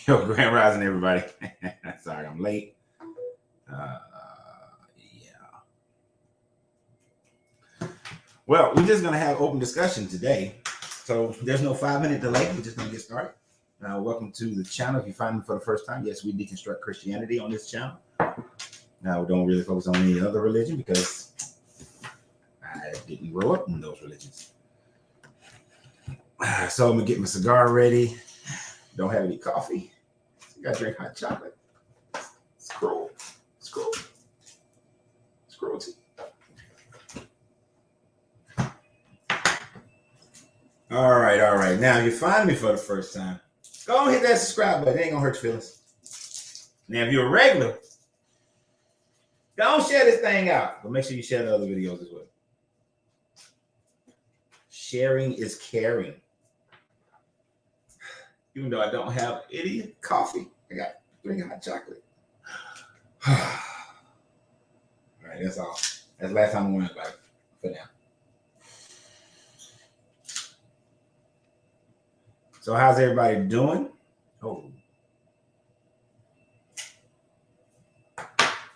Yo, Grand Rising, everybody. Sorry, I'm late. Yeah. Well, we're just going to have open discussion today. So there's no 5-minute delay. We're just going to get started. Welcome to the channel. If you find me for the first time, yes, we deconstruct Christianity on this channel. Now, we don't really focus on any other religion because I didn't grow up in those religions. So I'm going to get my cigar ready. Don't have any coffee. You got to drink hot chocolate. It's cruel. It's cruel. It's cruelty. All right. Now, if you find me for the first time, go and hit that subscribe button. It ain't going to hurt your feelings. Now, if you're a regular, don't share this thing out. But make sure you share the other videos as well. Sharing is caring. Even though I don't have any coffee, I got drink hot chocolate. All right, that's all. That's the last time I'm worrying about it for now. So how's everybody doing? Oh.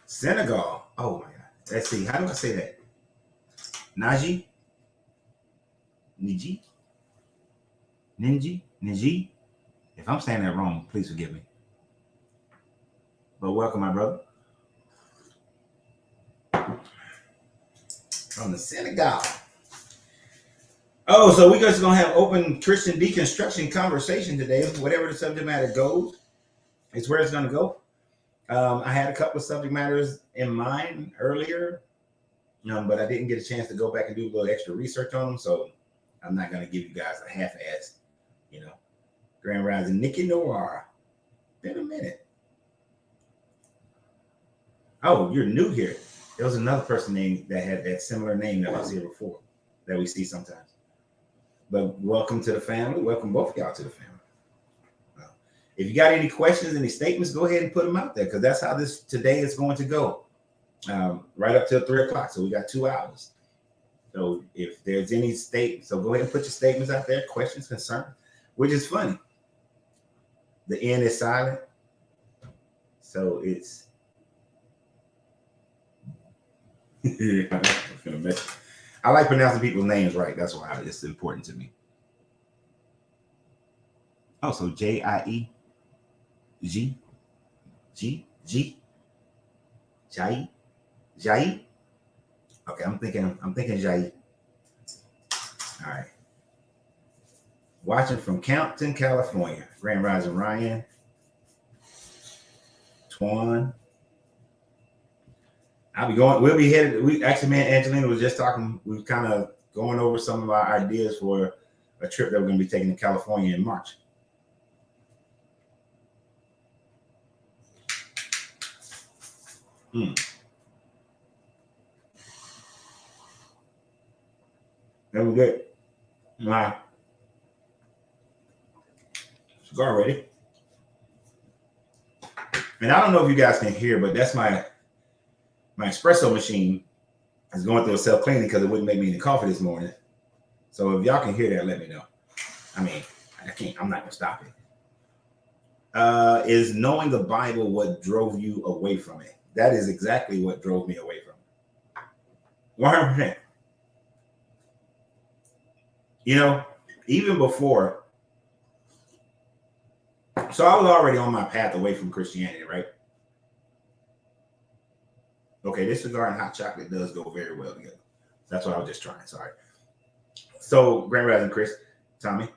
Senegal. Oh my God. Let's see. How do I say that? Naji? Niji? Niji? If I'm saying that wrong, please forgive me. But welcome, my brother. From the Senegal. Oh, so we're just going to have open Christian deconstruction conversation today. Whatever the subject matter goes, it's where it's going to go. I had a couple of subject matters in mind earlier, but I didn't get a chance to go back and do a little extra research on them. So I'm not going to give you guys a half-ass, Grand Rising Nikki Noir. Been a minute. Oh, you're new here. There was another person named that had that similar name that was here before that we see sometimes. But welcome to the family. Welcome both of y'all to the family. If you got any questions, any statements, go ahead and put them out there because that's how this today is going to go. Right up till 3 o'clock. So we got 2 hours. So if there's any so go ahead and put your statements out there, questions, concerns, which is funny. The N is silent. So it's I like pronouncing people's names right. That's why it's important to me. Oh, so J-I-E G Jai. Okay, I'm thinking Jai. All right. Watching from Compton, California. Grand Rising Ryan. Twan. We'll be headed. Me and Angelina was just talking. We were kind of going over some of our ideas for a trip that we're going to be taking to California in March. That was good. All right. Cigar ready. And I don't know if you guys can hear, but that's my espresso machine is going through a self-cleaning because it wouldn't make me any coffee this morning. So if y'all can hear that, let me know. I mean, I'm not going to stop it. Is knowing the Bible what drove you away from it? That is exactly what drove me away from it. 100%. Even before. So I was already on my path away from Christianity, right? Okay, this cigar and hot chocolate does go very well together. That's what I was just trying. Sorry. So, Grand Rising Chris, Tommy,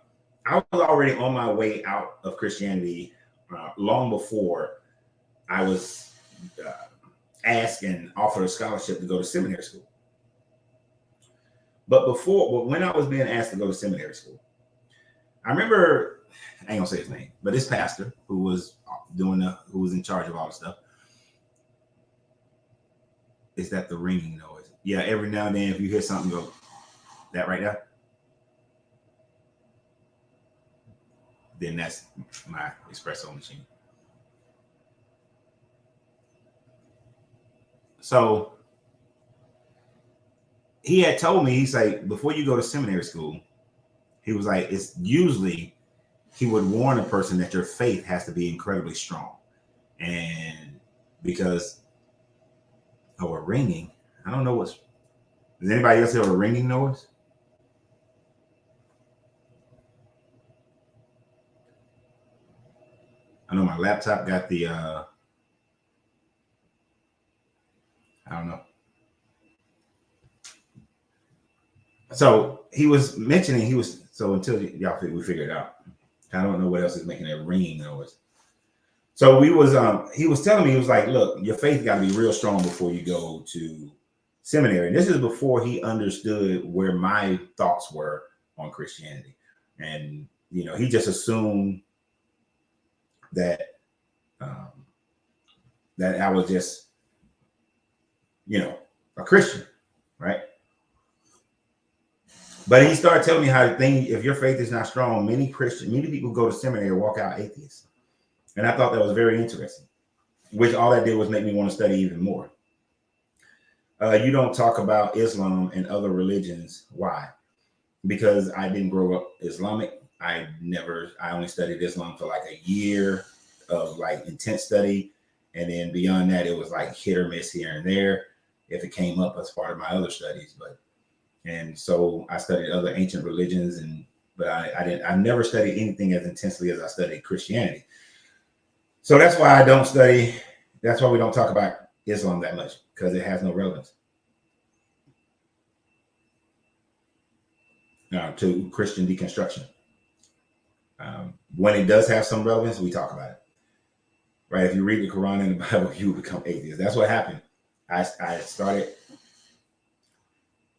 I was already on my way out of Christianity long before I was asked and offered a scholarship to go to seminary school. But when I was being asked to go to seminary school, I remember, I ain't gonna say his name, but this pastor who was in charge of all the stuff. Is that the ringing noise? Yeah, every now and then if you hear something go, that right there, then that's my espresso machine. So he had told me, he's like, before you go to seminary school, he was like, it's usually he would warn a person that your faith has to be incredibly strong. And because of a ringing, I don't know what's, does anybody else hear a ringing noise? I know my laptop got the, I don't know. So he was mentioning, so until we figure it out, I don't know what else is making that ringing noise. So he was telling me, he was like, look, your faith got to be real strong before you go to seminary. And this is before he understood where my thoughts were on Christianity. And, he just assumed that, that I was just, a Christian, right? But he started telling me how if your faith is not strong, many people go to seminary and walk out atheists. And I thought that was very interesting, which all that did was make me want to study even more. You don't talk about Islam and other religions. Why? Because I didn't grow up Islamic. I only studied Islam for like a year of like intense study. And then beyond that, it was like hit or miss here and there if it came up as part of my other studies. And so I studied other ancient religions, but I never studied anything as intensely as I studied Christianity. So that's why that's why we don't talk about Islam that much, because it has no relevance to Christian deconstruction. When it does have some relevance, we talk about it. Right? If you read the Quran and the Bible, you become atheist. That's what happened. I started.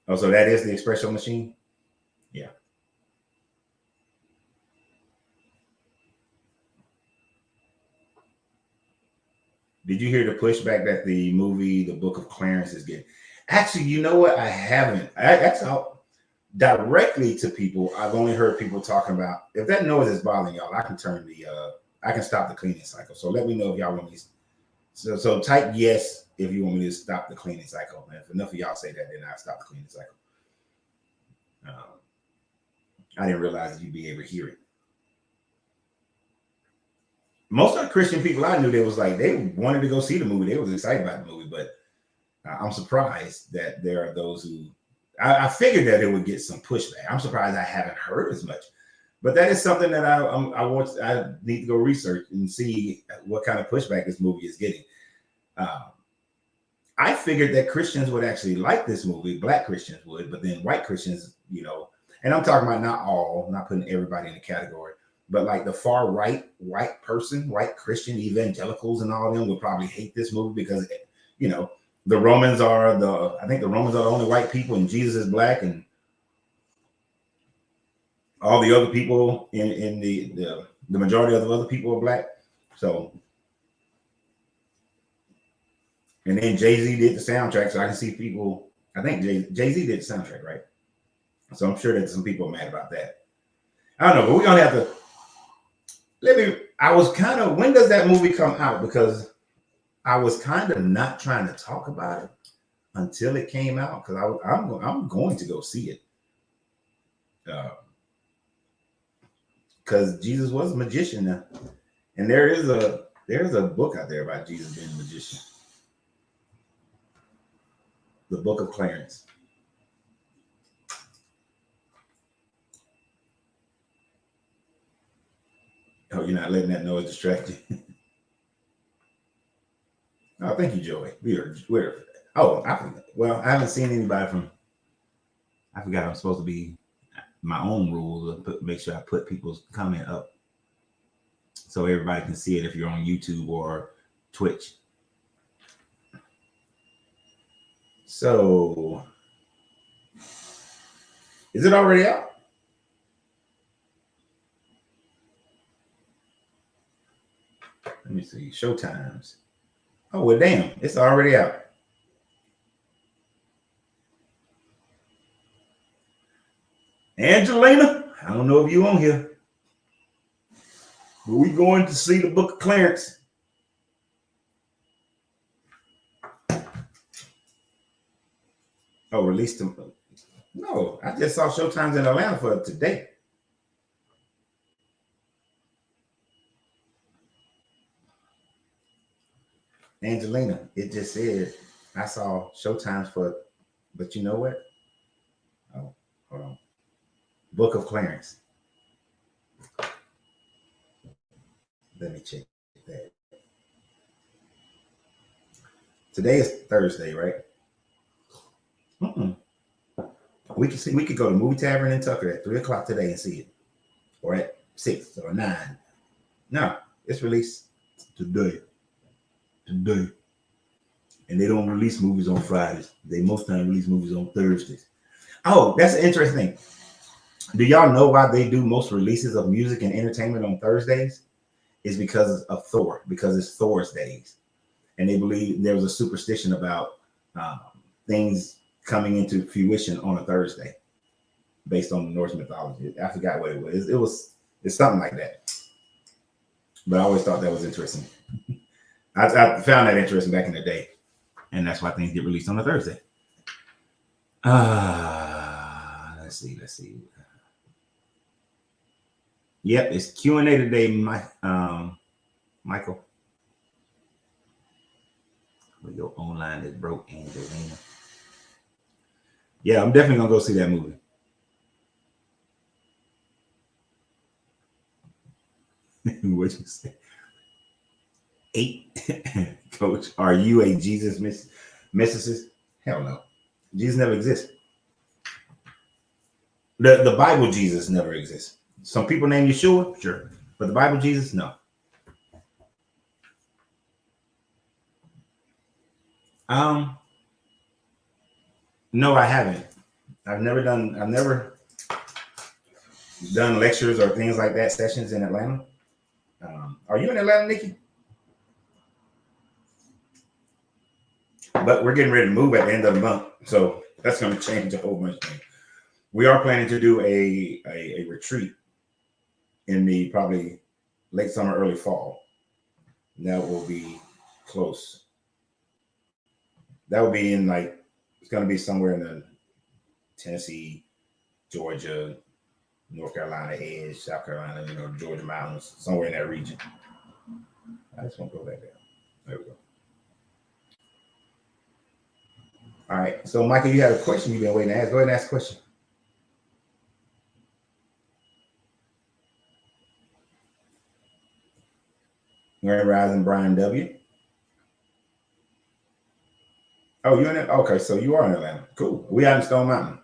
Oh, so that is the espresso machine? Yeah. Did you hear the pushback that the movie, The Book of Clarence, is getting? Actually, you know what? I haven't. That's out directly to people. I've only heard people talking about, if that noise is bothering y'all, I can I can stop the cleaning cycle. So let me know if y'all want me. So type yes if you want me to stop the cleaning cycle. And if enough of y'all say that, then I'll stop the cleaning cycle. I didn't realize that you'd be able to hear it. Most of the Christian people I knew, they wanted to go see the movie. They was excited about the movie, but I'm surprised that there are those who, I figured that it would get some pushback. I'm surprised I haven't heard as much, but that is something that I need to go research and see what kind of pushback this movie is getting. I figured that Christians would actually like this movie, Black Christians would, but then white Christians, and I'm talking about not putting everybody in a category, but like the far right, white Christian evangelicals and all of them would probably hate this movie because, the Romans are the only white people and Jesus is black, and all the other people in the majority of the other people are black. So, and then Jay-Z did the soundtrack, so I can see people, I think Jay-Z did the soundtrack, right? So I'm sure that some people are mad about that. I don't know, but we're gonna have to when does that movie come out? Because I was kind of not trying to talk about it until it came out, because I'm going to go see it. Because Jesus was a magician now. And there's a book out there about Jesus being a magician. The Book of Clarence. Oh, you're not letting that noise distract you. Oh, thank you, Joey. I haven't seen anybody from, I forgot I'm supposed to be my own rules, make sure I put people's comment up so everybody can see it if you're on YouTube or Twitch. So, is it already out? Let me see. Showtimes. Oh, well, damn. It's already out. Angelina, I don't know if you on here, but we going to see the Book of Clarence. Oh, released them. No, I just saw Showtimes in Atlanta for today. Angelina, it just said I saw showtimes for, but you know what? Oh, hold on. Book of Clarence. Let me check that. Today is Thursday, right? Mm-mm. We could go to Movie Tavern in Tucker at 3 o'clock today and see it, or at 6 or 9. No, it's released today. Today, and they don't release movies on Fridays. They most time release movies on Thursdays. Oh, that's an interesting thing. Do y'all know why they do most releases of music and entertainment on Thursdays? It's because of Thor, because it's Thor's days. And they believe there was a superstition about um, things coming into fruition on a Thursday based on Norse mythology. I forgot what it was. It's something like that. But I always thought that was interesting. I found that interesting back in the day. And that's why things get released on a Thursday. Let's see. Yep, it's Q&A today, Michael. Your online is broke, Angelina. Yeah, I'm definitely gonna go see that movie. What you say? 8, Coach. Are you a Jesus mysticist? Hell no. Jesus never exists. The Bible Jesus never exists. Some people name Yeshua, sure, but the Bible Jesus, no. No, I haven't. I've never done lectures or things like that, sessions in Atlanta. Are you in Atlanta, Nikki? But we're getting ready to move at the end of the month, so that's going to change a whole bunch of things. We are planning to do a retreat in the probably late summer, early fall. That will be close. That will be in it's going to be somewhere in the Tennessee, Georgia, North Carolina edge, South Carolina, Georgia mountains, somewhere in that region. I just want to go back there. There we go. All right. So, Michael, you had a question you've been waiting to ask. Go ahead and ask a question. Grand Rising, Brian W. Oh, you're in it? Okay, so you are in Atlanta. Cool. We out in Stone Mountain.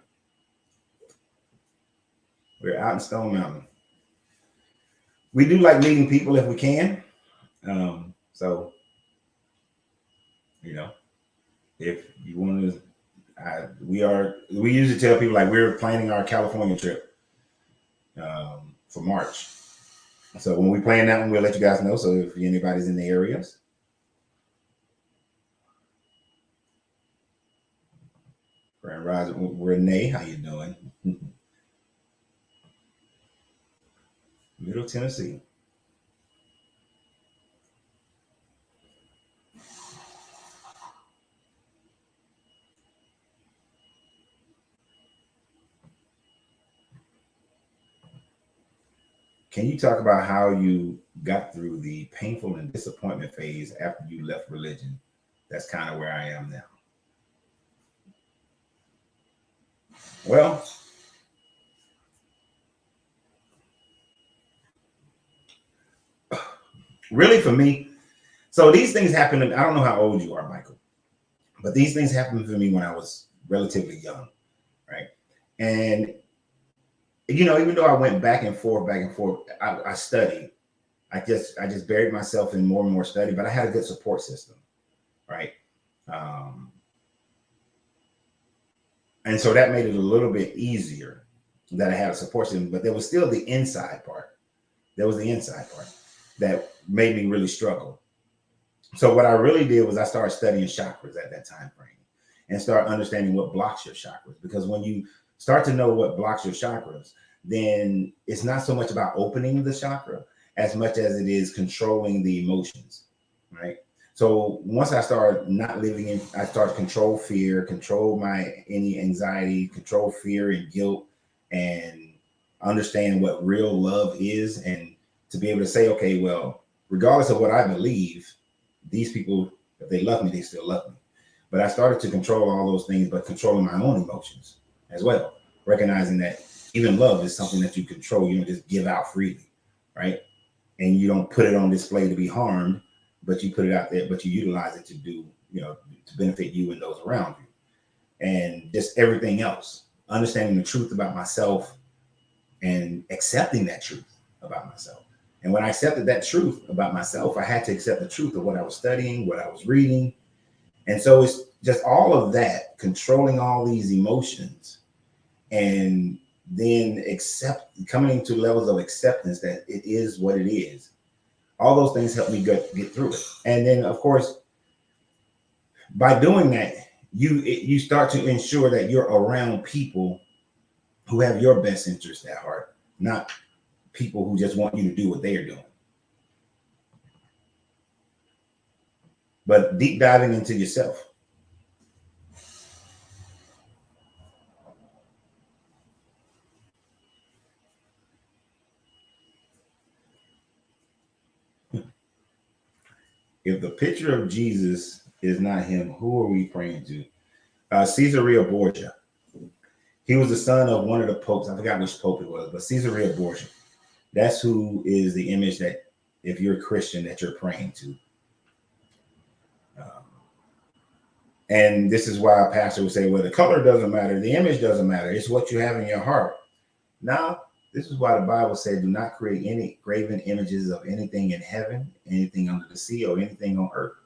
We're out in Stone Mountain. We do like meeting people if we can. So, if you want to, we usually tell people we're planning our California trip for March. So when we plan that one, we'll let you guys know. So if anybody's in the areas. Grand Rising, Renee, how you doing? Middle Tennessee. Can you talk about how you got through the painful and disappointment phase after you left religion? That's kind of where I am now. Well, really for me, so these things happened. I don't know how old you are, Michael, but these things happened for me when I was relatively young, right? And even though I went back and forth, I studied. I just buried myself in more and more study, but I had a good support system, right? And so that made it a little bit easier that I had a support system, but there was still the inside part. There was the inside part that made me really struggle. So what I really did was I started studying chakras at that time frame and start understanding what blocks your chakras. Because when you start to know what blocks your chakras, then it's not so much about opening the chakra as much as it is controlling the emotions, right? So once I started not living in, I started to control fear, control any anxiety, control fear and guilt, and understand what real love is, and to be able to say, okay, well, regardless of what I believe, these people If they love me, they still love me. But I started to control all those things, but controlling my own emotions as well, recognizing that even love is something that you control. You don't just give out freely, right? And you don't put it on display to be harmed, but you put it out there, but you utilize it to do, to benefit you and those around you. And just everything else, understanding the truth about myself and accepting that truth about myself. And when I accepted that truth about myself, I had to accept the truth of what I was studying, what I was reading. And so it's just all of that, controlling all these emotions and then coming into levels of acceptance that it is what it is. All those things help me get through it. And then, of course, by doing that, you start to ensure that you're around people who have your best interest at heart, not people who just want you to do what they are doing. But deep diving into yourself. If the picture of Jesus is not him, who are we praying to? Caesarea Borgia. He was the son of one of the popes. I forgot which pope it was, but Caesarea Borgia. That's who is the image that, if you're a Christian, that you're praying to. And this is why a pastor would say, well, the color doesn't matter. The image doesn't matter. It's what you have in your heart. Now, this is why the Bible said, do not create any graven images of anything in heaven, anything under the sea, or anything on earth.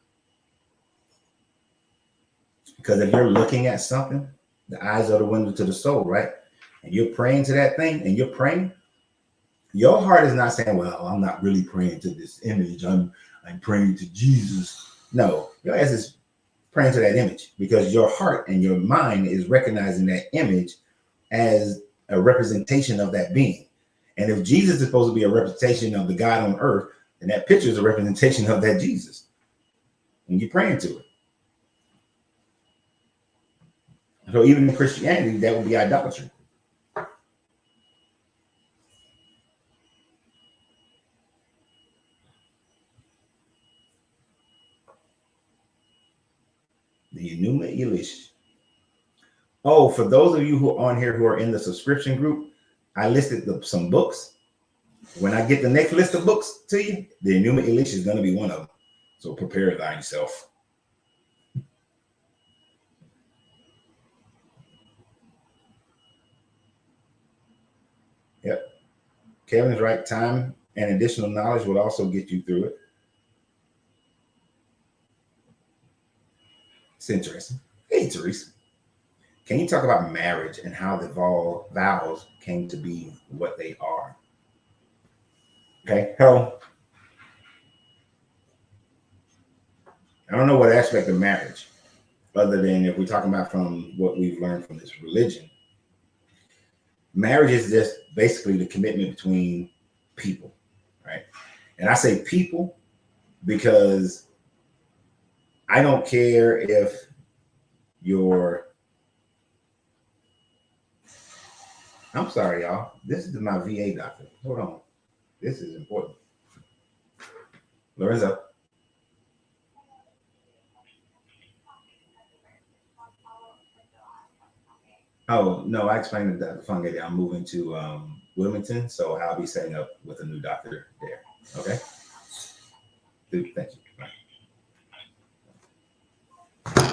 Because if you're looking at something, the eyes are the window to the soul, right? And you're praying to that thing, and you're praying, your heart is not saying, well, I'm not really praying to this image. I'm praying to Jesus. No, your ass is praying to that image because your heart and your mind is recognizing that image as a representation of that being. And if Jesus is supposed to be a representation of the God on earth, then that picture is a representation of that Jesus. And you're praying to it. So even in Christianity, that would be idolatry. The Enuma Elish. Oh, for those of you who are on here who are in the subscription group, I listed some books. When I get the next list of books to you, the Enuma Elish is going to be one of them. So prepare thyself. Yep. Kevin's right. Time and additional knowledge will also get you through it. It's interesting. Hey, Teresa. Can you talk about marriage and how the vows came to be what they are? Okay. So, I don't know what aspect of marriage, other than if we're talking about from what we've learned from this religion. Marriage is just basically the commitment between people, right? And I say people because I don't care if you're, I'm sorry, y'all. This is my VA doctor. Hold on. This is important. Lorenzo. Oh, no, I explained to Dr. Fungi that I'm moving to Wilmington, so I'll be setting up with a new doctor there. Okay? Dude, thank you.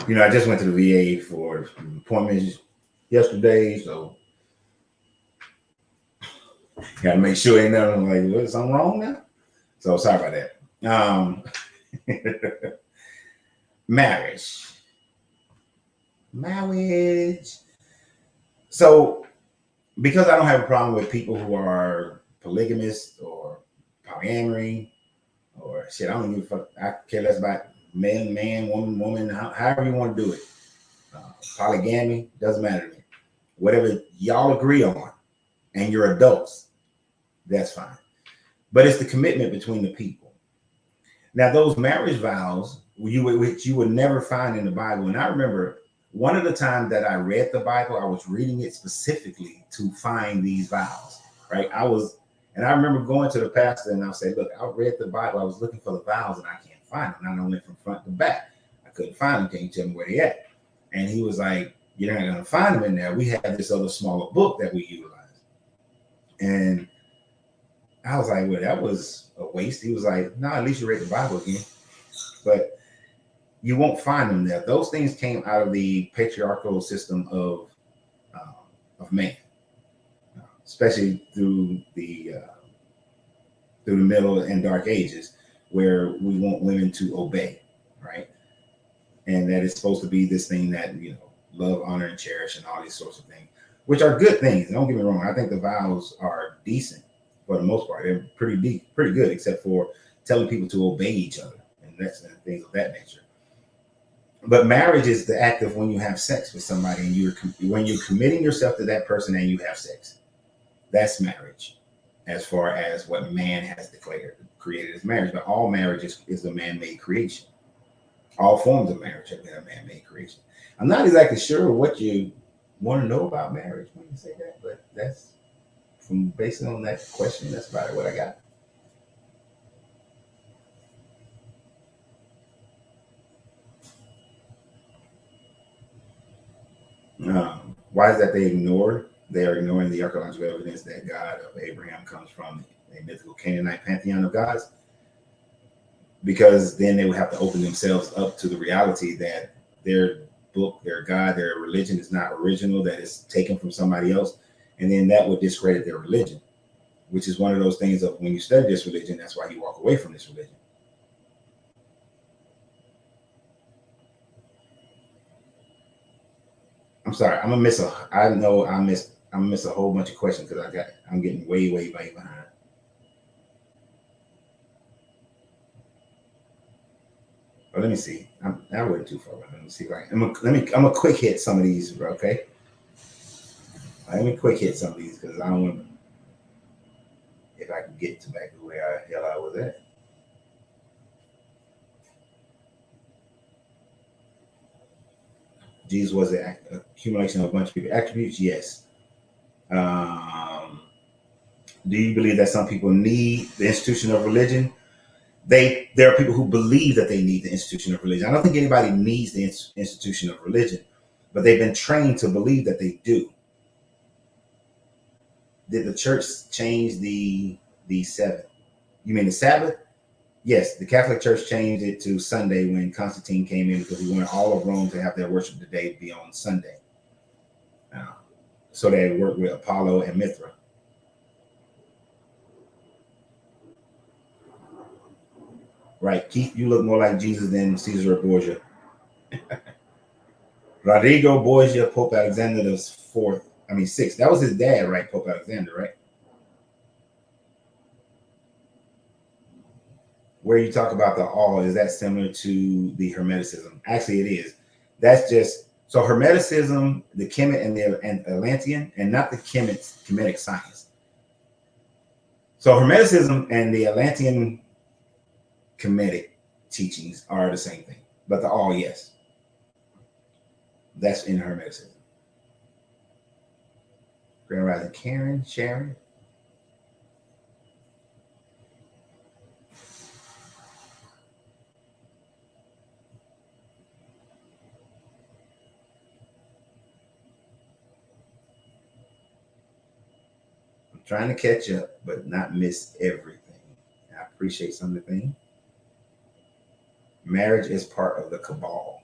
You know, I just went to the VA for appointments yesterday, so gotta make sure ain't nothing like, what, something wrong now? So sorry about that. Marriage. So because I don't have a problem with people who are polygamous or polyamory or shit, I don't even fuck, I care less about man, woman, however you want to do it. Polygamy, doesn't matter to me. Whatever y'all agree on and you're adults, that's fine. But it's the commitment between the people. Now, those marriage vows, which you would never find in the Bible. And I remember one of the times that I read the Bible, I was reading it specifically to find these vows, right? And I remember going to the pastor and I said, look, I read the Bible. I was looking for the vows and I can't find them. And I went from front to back. couldn't find them. Can you tell me where they at? And he was like, you're not going to find them in there. We have this other smaller book that we utilize. And I was like, well, that was a waste. He was like, no, at least you read the Bible again. But you won't find them there. Those things came out of the patriarchal system of man, especially through the Middle and Dark Ages, where we want women to obey, right? And that it's supposed to be this thing that, you know, love, honor, and cherish, and all these sorts of things, which are good things. Don't get me wrong. I think the vows are decent for the most part. They're pretty good, except for telling people to obey each other and things of that nature. But marriage is the act of when you have sex with somebody and when you're committing yourself to that person and you have sex. That's marriage, as far as what man has created as marriage. But all marriage is a man-made creation. All forms of marriage have been a man-made creation. I'm not exactly sure what you want to know about marriage when you say that, but that's based on that question, that's about what I got. Why is that they are ignoring the archaeological evidence that God of Abraham comes from a mythical Canaanite pantheon of gods? Because then they would have to open themselves up to the reality that their book, their God, their religion is not original, that it's taken from somebody else. And then that would discredit their religion, which is one of those things of when you study this religion, that's why you walk away from this religion. I'm sorry, I'm gonna miss a whole bunch of questions because I'm getting way behind. But let me see. I went too far. Let me see if I'm gonna quick hit some of these, bro. Okay. Let me quick hit some of these because I don't want if I can get to back to where the hell I was at. Jesus was an accumulation of a bunch of people. Attributes, yes. Do you believe that some people need the institution of religion? There are people who believe that they need the institution of religion. I don't think anybody needs the institution of religion, but they've been trained to believe that they do. Did the church change the Sabbath? You mean the Sabbath? Yes, the Catholic Church changed it to Sunday when Constantine came in because he wanted all of Rome to have their worship today be on Sunday. So they worked with Apollo and Mithra. Right, Keith, you look more like Jesus than Caesar Borgia. Rodrigo Borgia, Pope Alexander the sixth. That was his dad, right? Pope Alexander, right? Where you talk about the all, is that similar to the Hermeticism? Actually, it is. That's just so Hermeticism, the Kemet and the Atlantean, and not the Kemetic science. So Hermeticism and the Atlantean Kemetic teachings are the same thing, but the all, yes, that's in Hermeticism. Grand Rising, Karen, Sharon. I'm trying to catch up, but not miss everything. I appreciate some of the things. Marriage is part of the cabal.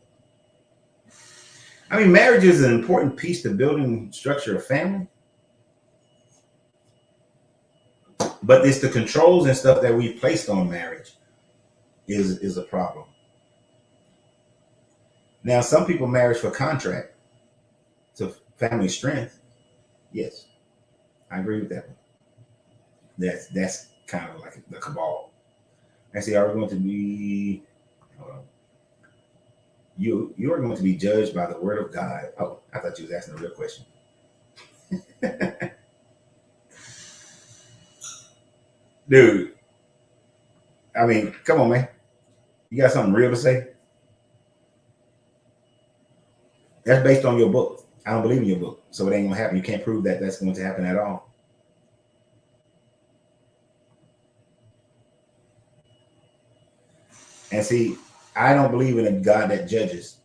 I mean, marriage is an important piece to building structure of family. But it's the controls and stuff that we placed on marriage is a problem. Now, some people marry for contract to family strength. Yes, I agree with that one. That's kind of like the cabal. I say, are we going to be? You are going to be judged by the word of God. Oh, I thought you was asking a real question. Dude, I mean, come on, man. You got something real to say? That's based on your book. I don't believe in your book, so it ain't gonna happen. You can't prove that that's going to happen at all. And see, I don't believe in a God that judges.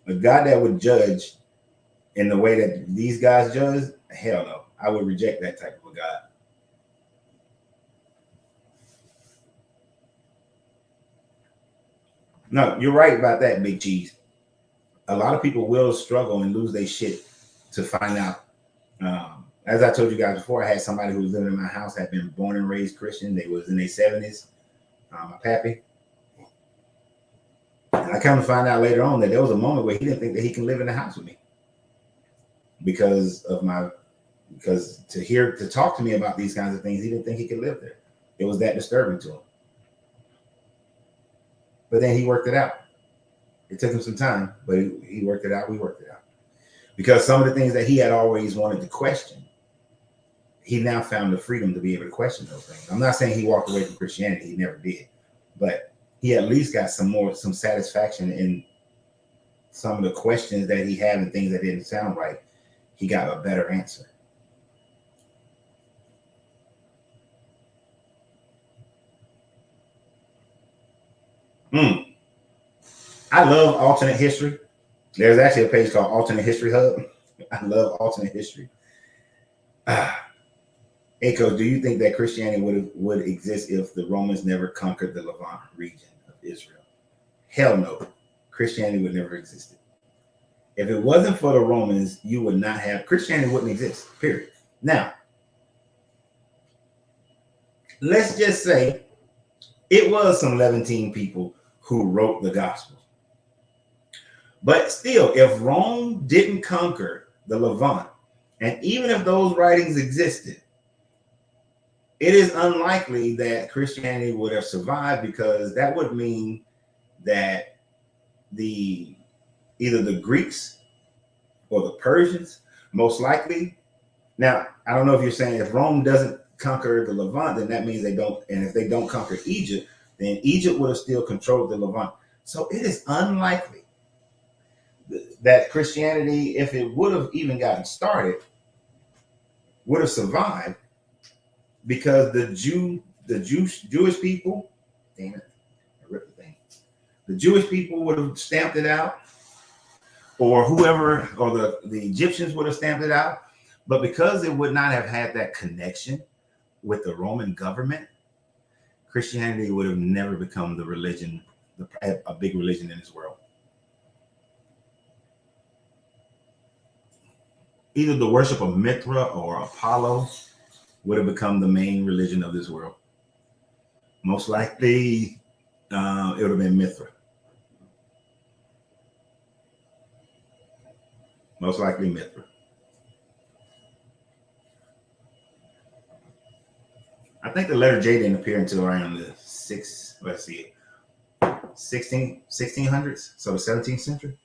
A God that would judge in the way that these guys judge, hell no. I would reject that type of a God. No, you're right about that, Big Cheese. A lot of people will struggle and lose their shit to find out. As I told you guys before, I had somebody who was living in my house, had been born and raised Christian. They was in their 70s, my pappy. And I come to find out later on that there was a moment where he didn't think that he can live in the house with me because to talk to me about these kinds of things, he didn't think he could live there. It was that disturbing to him. But then he worked it out. It took him some time, but he worked it out. We worked it out. Because some of the things that he had always wanted to question, he now found the freedom to be able to question those things. I'm not saying he walked away from Christianity. He never did. But he at least got some satisfaction in some of the questions that he had and things that didn't sound right. He got a better answer. I love alternate history. There's actually a page called Alternate History Hub. I love alternate history. Echo, do you think that Christianity would exist if the Romans never conquered the Levant region of Israel? Hell no. Christianity would never exist. If it wasn't for the Romans, you would not have Christianity wouldn't exist. Period. Now, let's just say it was some Levantine people who wrote the gospel. But still, if Rome didn't conquer the Levant, and even if those writings existed, it is unlikely that Christianity would have survived, because that would mean that either the Greeks or the Persians, most likely. Now, I don't know if you're saying if Rome doesn't conquer the Levant, then that means they don't. And if they don't conquer Egypt, then Egypt would have still controlled the Levant. So it is unlikely that Christianity, if it would have even gotten started, would have survived, because the Jewish people, damn it, I ripped the thing. The Jewish people would have stamped it out, or whoever, or the Egyptians would have stamped it out. But because it would not have had that connection with the Roman government, Christianity would have never become the religion, a big religion in this world. Either the worship of Mithra or Apollo would have become the main religion of this world. Most likely, it would have been Mithra. Most likely Mithra. I think the letter J didn't appear until around the 1600s, so the 17th century.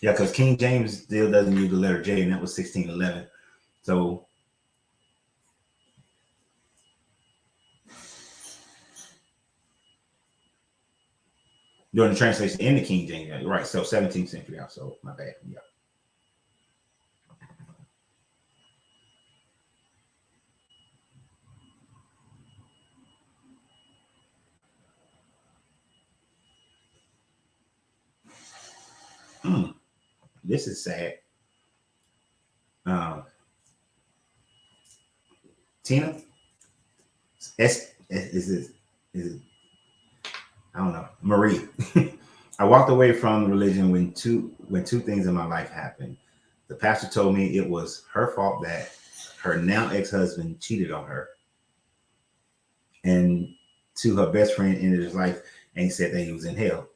Yeah, because King James still doesn't use the letter J, and that was 1611. So during the translation in the King James, yeah, right? So 17th century. So my bad. Yeah. This is sad. Tina, is it? I don't know. Marie. I walked away from religion when two things in my life happened. The pastor told me it was her fault that her now ex-husband cheated on her, and to her best friend ended his life, and he said that he was in hell.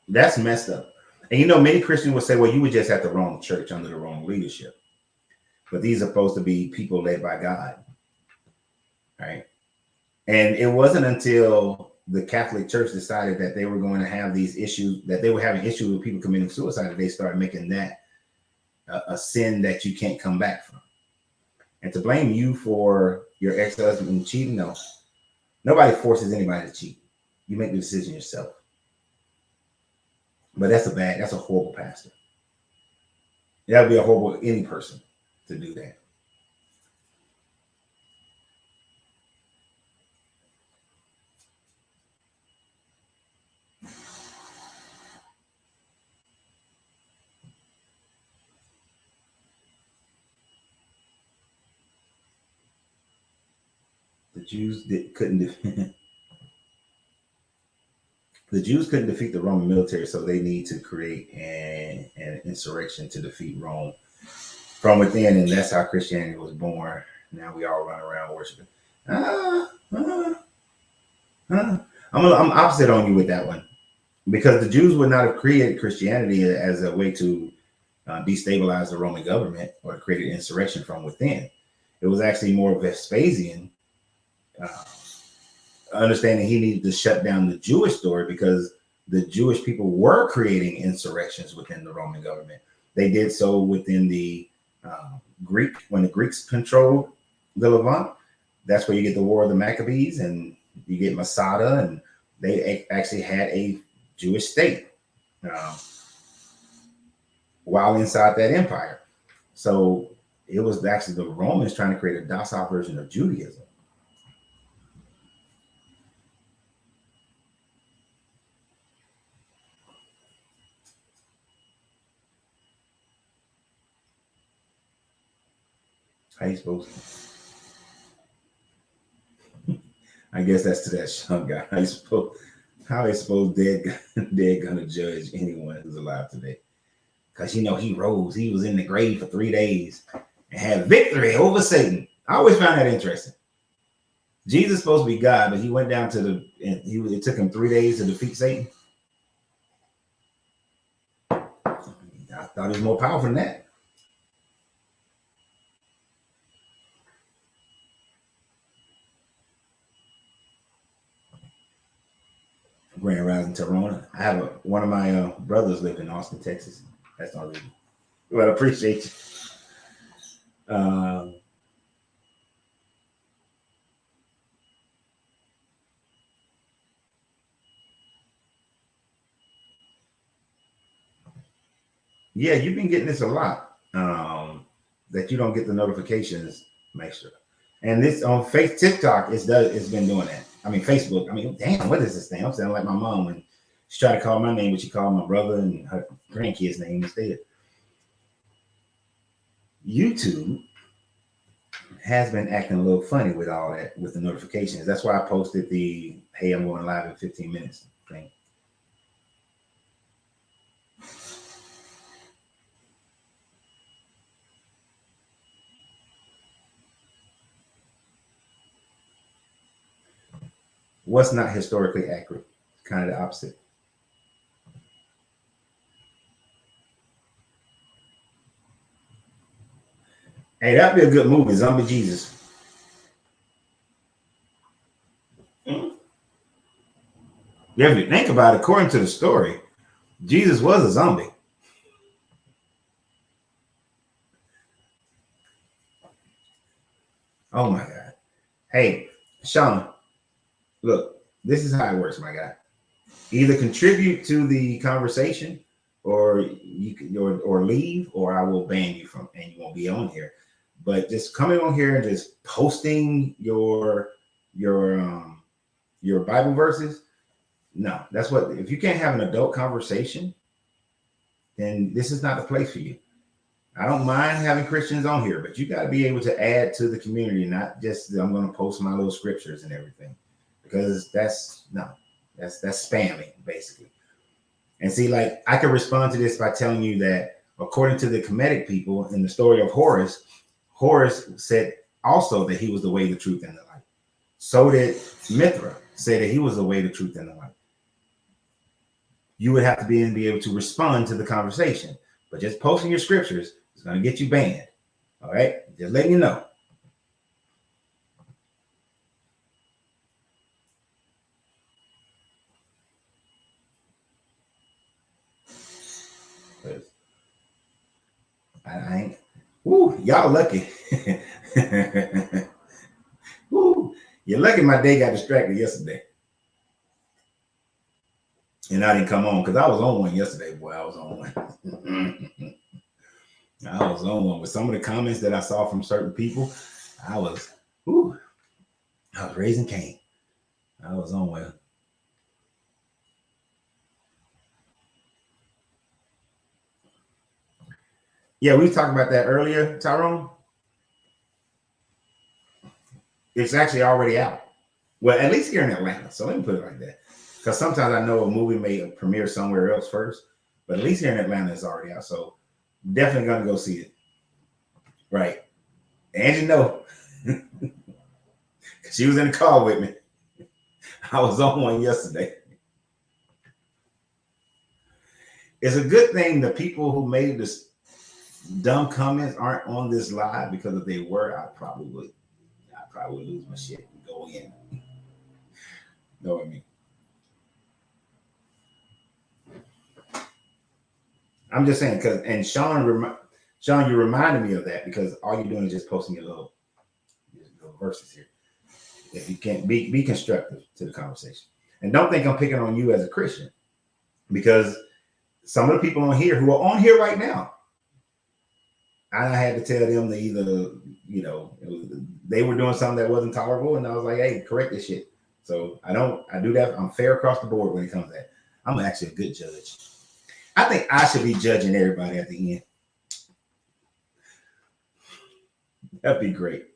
That's messed up. And you know, many Christians would say, well, you were just at the wrong church under the wrong leadership. But these are supposed to be people led by God. Right? And it wasn't until the Catholic Church decided that they were going to have these issues, that they were having issues with people committing suicide, that they started making that a sin that you can't come back from. And to blame you for your ex-husband cheating, no. Nobody forces anybody to cheat. You make the decision yourself. But that's a horrible pastor. That would be a horrible any person to do that. couldn't the Jews couldn't defeat the Roman military, so they need to create an insurrection to defeat Rome from within, and that's how Christianity was born. Now we all run around worshiping. Ah, ah, ah. I'm opposite on you with that one, because the Jews would not have created Christianity as a way to destabilize the Roman government or to create an insurrection from within. It was actually more Vespasian uh, understanding he needed to shut down the Jewish story, because the Jewish people were creating insurrections within the Roman government. They did so within the Greek, when the Greeks controlled the Levant. That's where you get the War of the Maccabees, and you get Masada, and they actually had a Jewish state while inside that empire. So it was actually the Romans trying to create a docile version of Judaism. How you supposed to? I guess that's to that Sean guy. How is supposed dead gonna judge anyone who's alive today? Because he rose. He was in the grave for 3 days and had victory over Satan. I always found that interesting. Jesus is supposed to be God, but he went down to it took him 3 days to defeat Satan. I thought he was more powerful than that. Grand Rising Torona. I have one of my brothers live in Austin, Texas. That's not reason. Well, I appreciate you. Yeah, you've been getting this a lot. That you don't get the notifications, Maestro. And this on TikTok, it's been doing that. I mean, Facebook. I mean, damn, what is this thing? I'm sounding like my mom when she tried to call my name, but she called my brother and her grandkid's name instead. YouTube has been acting a little funny with all that, with the notifications. That's why I posted the "Hey, I'm going live in 15 minutes" thing. What's not historically accurate? Kind of the opposite. Hey, that'd be a good movie, Zombie Jesus. Yeah, if you think about it, according to the story, Jesus was a zombie. Oh my God. Hey, Sean, look, this is how it works, my guy. Either contribute to the conversation, or or leave, or I will ban you from, and you won't be on here. But just coming on here and just posting your Bible verses, no, that's what, if you can't have an adult conversation, then this is not the place for you. I don't mind having Christians on here, but you got to be able to add to the community, not just I'm going to post my little scriptures and everything, because that's spamming basically. And see, like, I can respond to this by telling you that according to the Kemetic people in the story of Horus, Horus said also that he was the way, the truth, and the light. So did Mithra say that he was the way, the truth, and the light. You would have to be able to respond to the conversation, but just posting your scriptures is going to get you banned. All right, just letting you know. I ain't. Woo, y'all lucky. Woo, you're lucky my day got distracted yesterday. And I didn't come on because I was on one yesterday, boy. I was on one. I was on one with some of the comments that I saw from certain people. I was raising Cain. I was on one. Yeah, we talked about that earlier, Tyrone. It's actually already out. Well, at least here in Atlanta. So let me put it like that. Because sometimes I know a movie may premiere somewhere else first, but at least here in Atlanta, it's already out. So definitely gonna go see it. Right. Angie, no. She was in the car with me. I was on one yesterday. It's a good thing the people who made this dumb comments aren't on this live, because if they were, I probably would lose my shit and go in. Know what I mean? I'm just saying, because, and Sean, you reminded me of that, because all you're doing is just posting your little verses here. If you can't be constructive to the conversation, and don't think I'm picking on you as a Christian, because some of the people on here who are on here right now, I had to tell them to either, they were doing something that wasn't tolerable, and I was like, hey, correct this shit. So I do that. I'm fair across the board when it comes to that. I'm actually a good judge. I think I should be judging everybody at the end. That'd be great.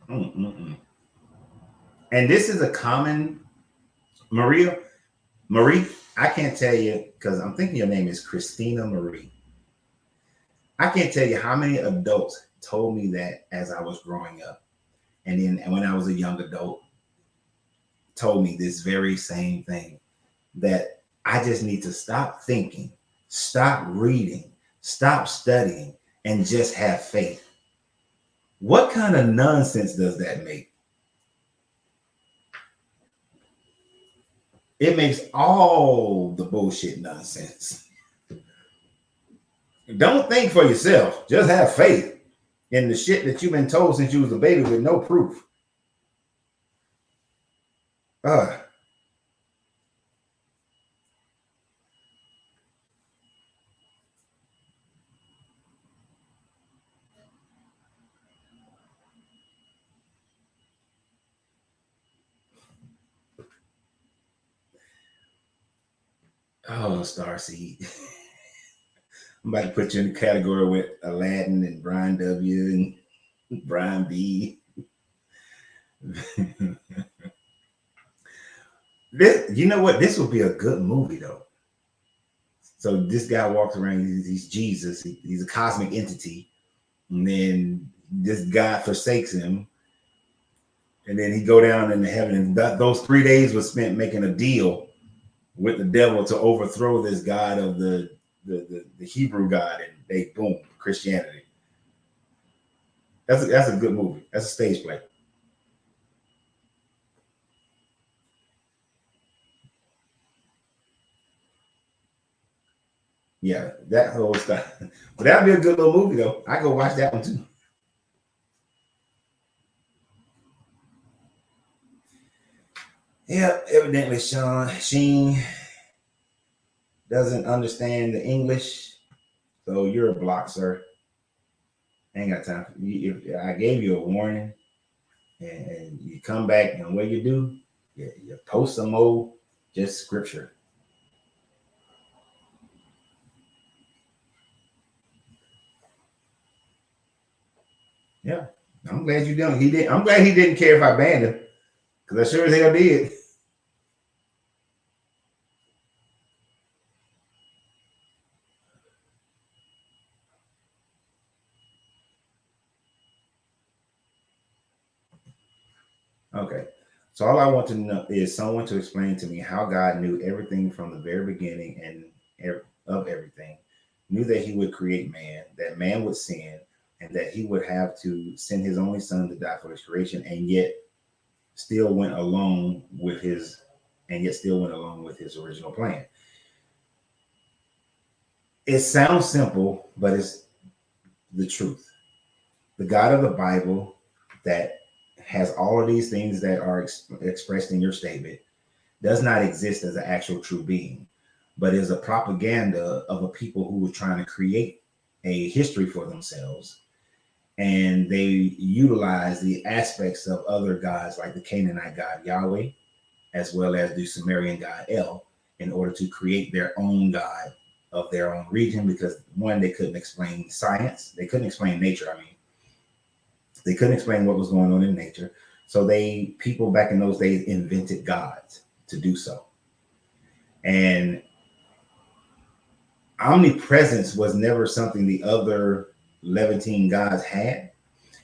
Mm-mm-mm. And this is a common, Marie, I can't tell you, because I'm thinking your name is Christina Marie. I can't tell you how many adults told me that as I was growing up. And then when I was a young adult, told me this very same thing, that I just need to stop thinking, stop reading, stop studying, and just have faith. What kind of nonsense does that make? It makes all the bullshit nonsense. Don't think for yourself. Just have faith in the shit that you've been told since you was a baby with no proof. Oh, Starseed. I'm about to put you in the category with Aladdin and Brian W. and Brian B. You know what? This would be a good movie, though. So this guy walks around, he's Jesus, he's a cosmic entity. And then this guy forsakes him. And then he go down into heaven. And those 3 days was spent making a deal with the devil to overthrow this God of the Hebrew God. And they, boom, Christianity. That's a good movie. That's a stage play. Yeah, that whole stuff. But that'd be a good little movie, though. I go watch that one too. Yeah, evidently Sheen doesn't understand the English, so you're a block, sir. Ain't got time. If I gave you a warning, and you come back, and what you do, you post some old just scripture. Yeah, I'm glad you don't. He did. I'm glad he didn't care if I banned him, because I sure as hell did. Okay. So all I want to know is someone to explain to me how God knew everything from the very beginning and of everything, knew that he would create man, that man would sin, and that he would have to send his only son to die for his creation, and yet still went along with his original plan. It sounds simple, but it's the truth. The God of the Bible that has all of these things that are expressed in your statement does not exist as an actual true being, but is a propaganda of a people who were trying to create a history for themselves. And they utilize the aspects of other gods like the Canaanite god Yahweh, as well as the Sumerian god El, in order to create their own god of their own region, because one, they couldn't explain science, they couldn't explain nature. I mean, they couldn't explain what was going on in nature. So people back in those days invented gods to do so. And omnipresence was never something the other Levantine gods had.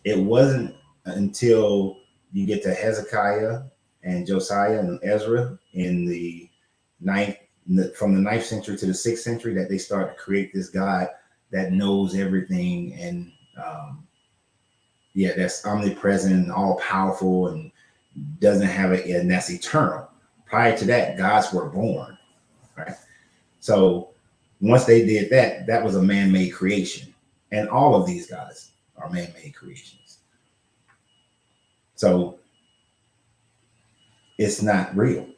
It wasn't until you get to Hezekiah and Josiah and Ezra in the from the 9th century to the 6th century that they start to create this God that knows everything, and that's omnipresent and all powerful and doesn't have and that's eternal. Prior to that, gods were born, right? So once they did that, that was a man-made creation, and all of these gods are man-made creations. So it's not real.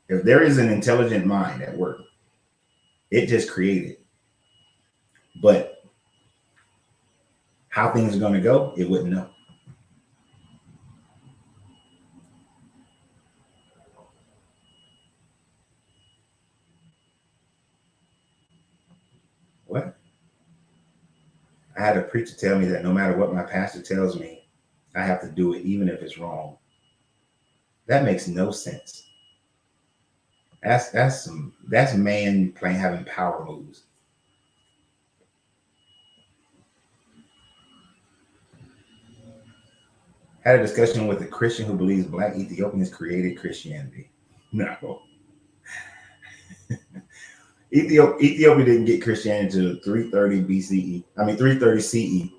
If there is an intelligent mind at work, it just created. But how things are going to go, it wouldn't know. What? I had a preacher tell me that no matter what my pastor tells me, I have to do it even if it's wrong. That makes no sense. That's man playing, having power moves. Had a discussion with a Christian who believes Black Ethiopians created Christianity. No. Ethiopia didn't get Christianity until 330 BCE. I mean 330 CE.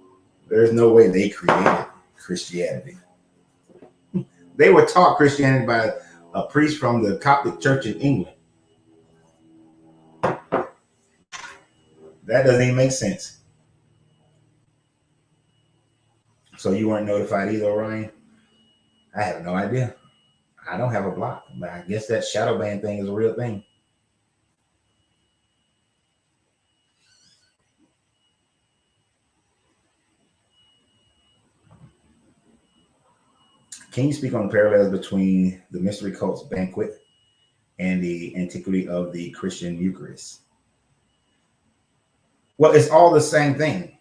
There's no way they created Christianity. They were taught Christianity by a priest from the Coptic Church in England. That doesn't even make sense. So you weren't notified either, Orion? I have no idea. I don't have a block, but I guess that shadow ban thing is a real thing. Can you speak on the parallels between the mystery cult's banquet and the antiquity of the Christian Eucharist? Well, it's all the same thing.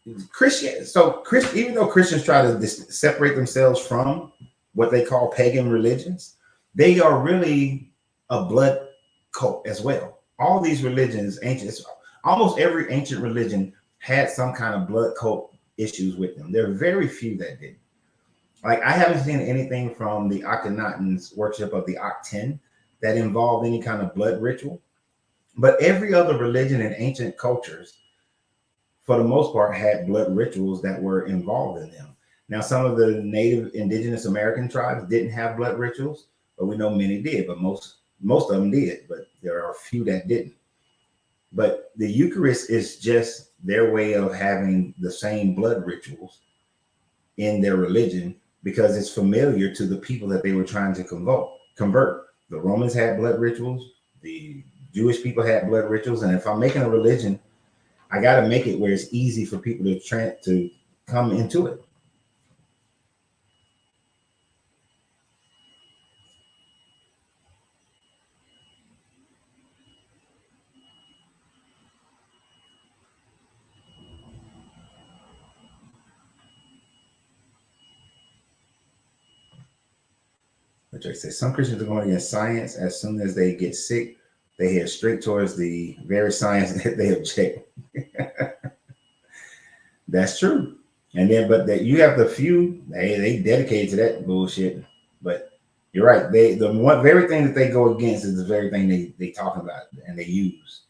Even though Christians try to separate themselves from what they call pagan religions, they are really a blood cult as well. All these religions, almost every ancient religion had some kind of blood cult issues with them. There are very few that didn't. Like, I haven't seen anything from the Akhenatans' worship of the Akhten that involved any kind of blood ritual. But every other religion in ancient cultures, for the most part, had blood rituals that were involved in them. Now, some of the native indigenous American tribes didn't have blood rituals, but we know many did, but most of them did, but there are a few that didn't. But the Eucharist is just their way of having the same blood rituals in their religion, because it's familiar to the people that they were trying to convert. The Romans had blood rituals, the Jewish people had blood rituals, and if I'm making a religion, I got to make it where it's easy for people to come into it. Which I say, some Christians are going against science. As soon as they get sick, they head straight towards the very science that they object. That's true. And then, but that you have the few, they dedicated to that bullshit. But you're right. The one very thing that they go against is the very thing they talk about and they use.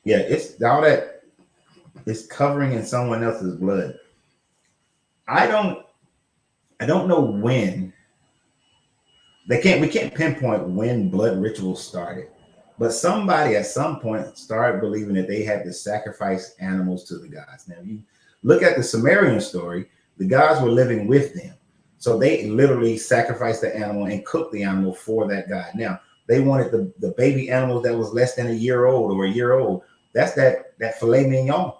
Yeah, it's all that is covering in someone else's blood. I don't know when. We can't pinpoint when blood rituals started, but somebody at some point started believing that they had to sacrifice animals to the gods. Now, you look at the Sumerian story, the gods were living with them. So they literally sacrificed the animal and cooked the animal for that god. Now, They wanted the baby animals that was less than a year old or a year old. That's that filet mignon,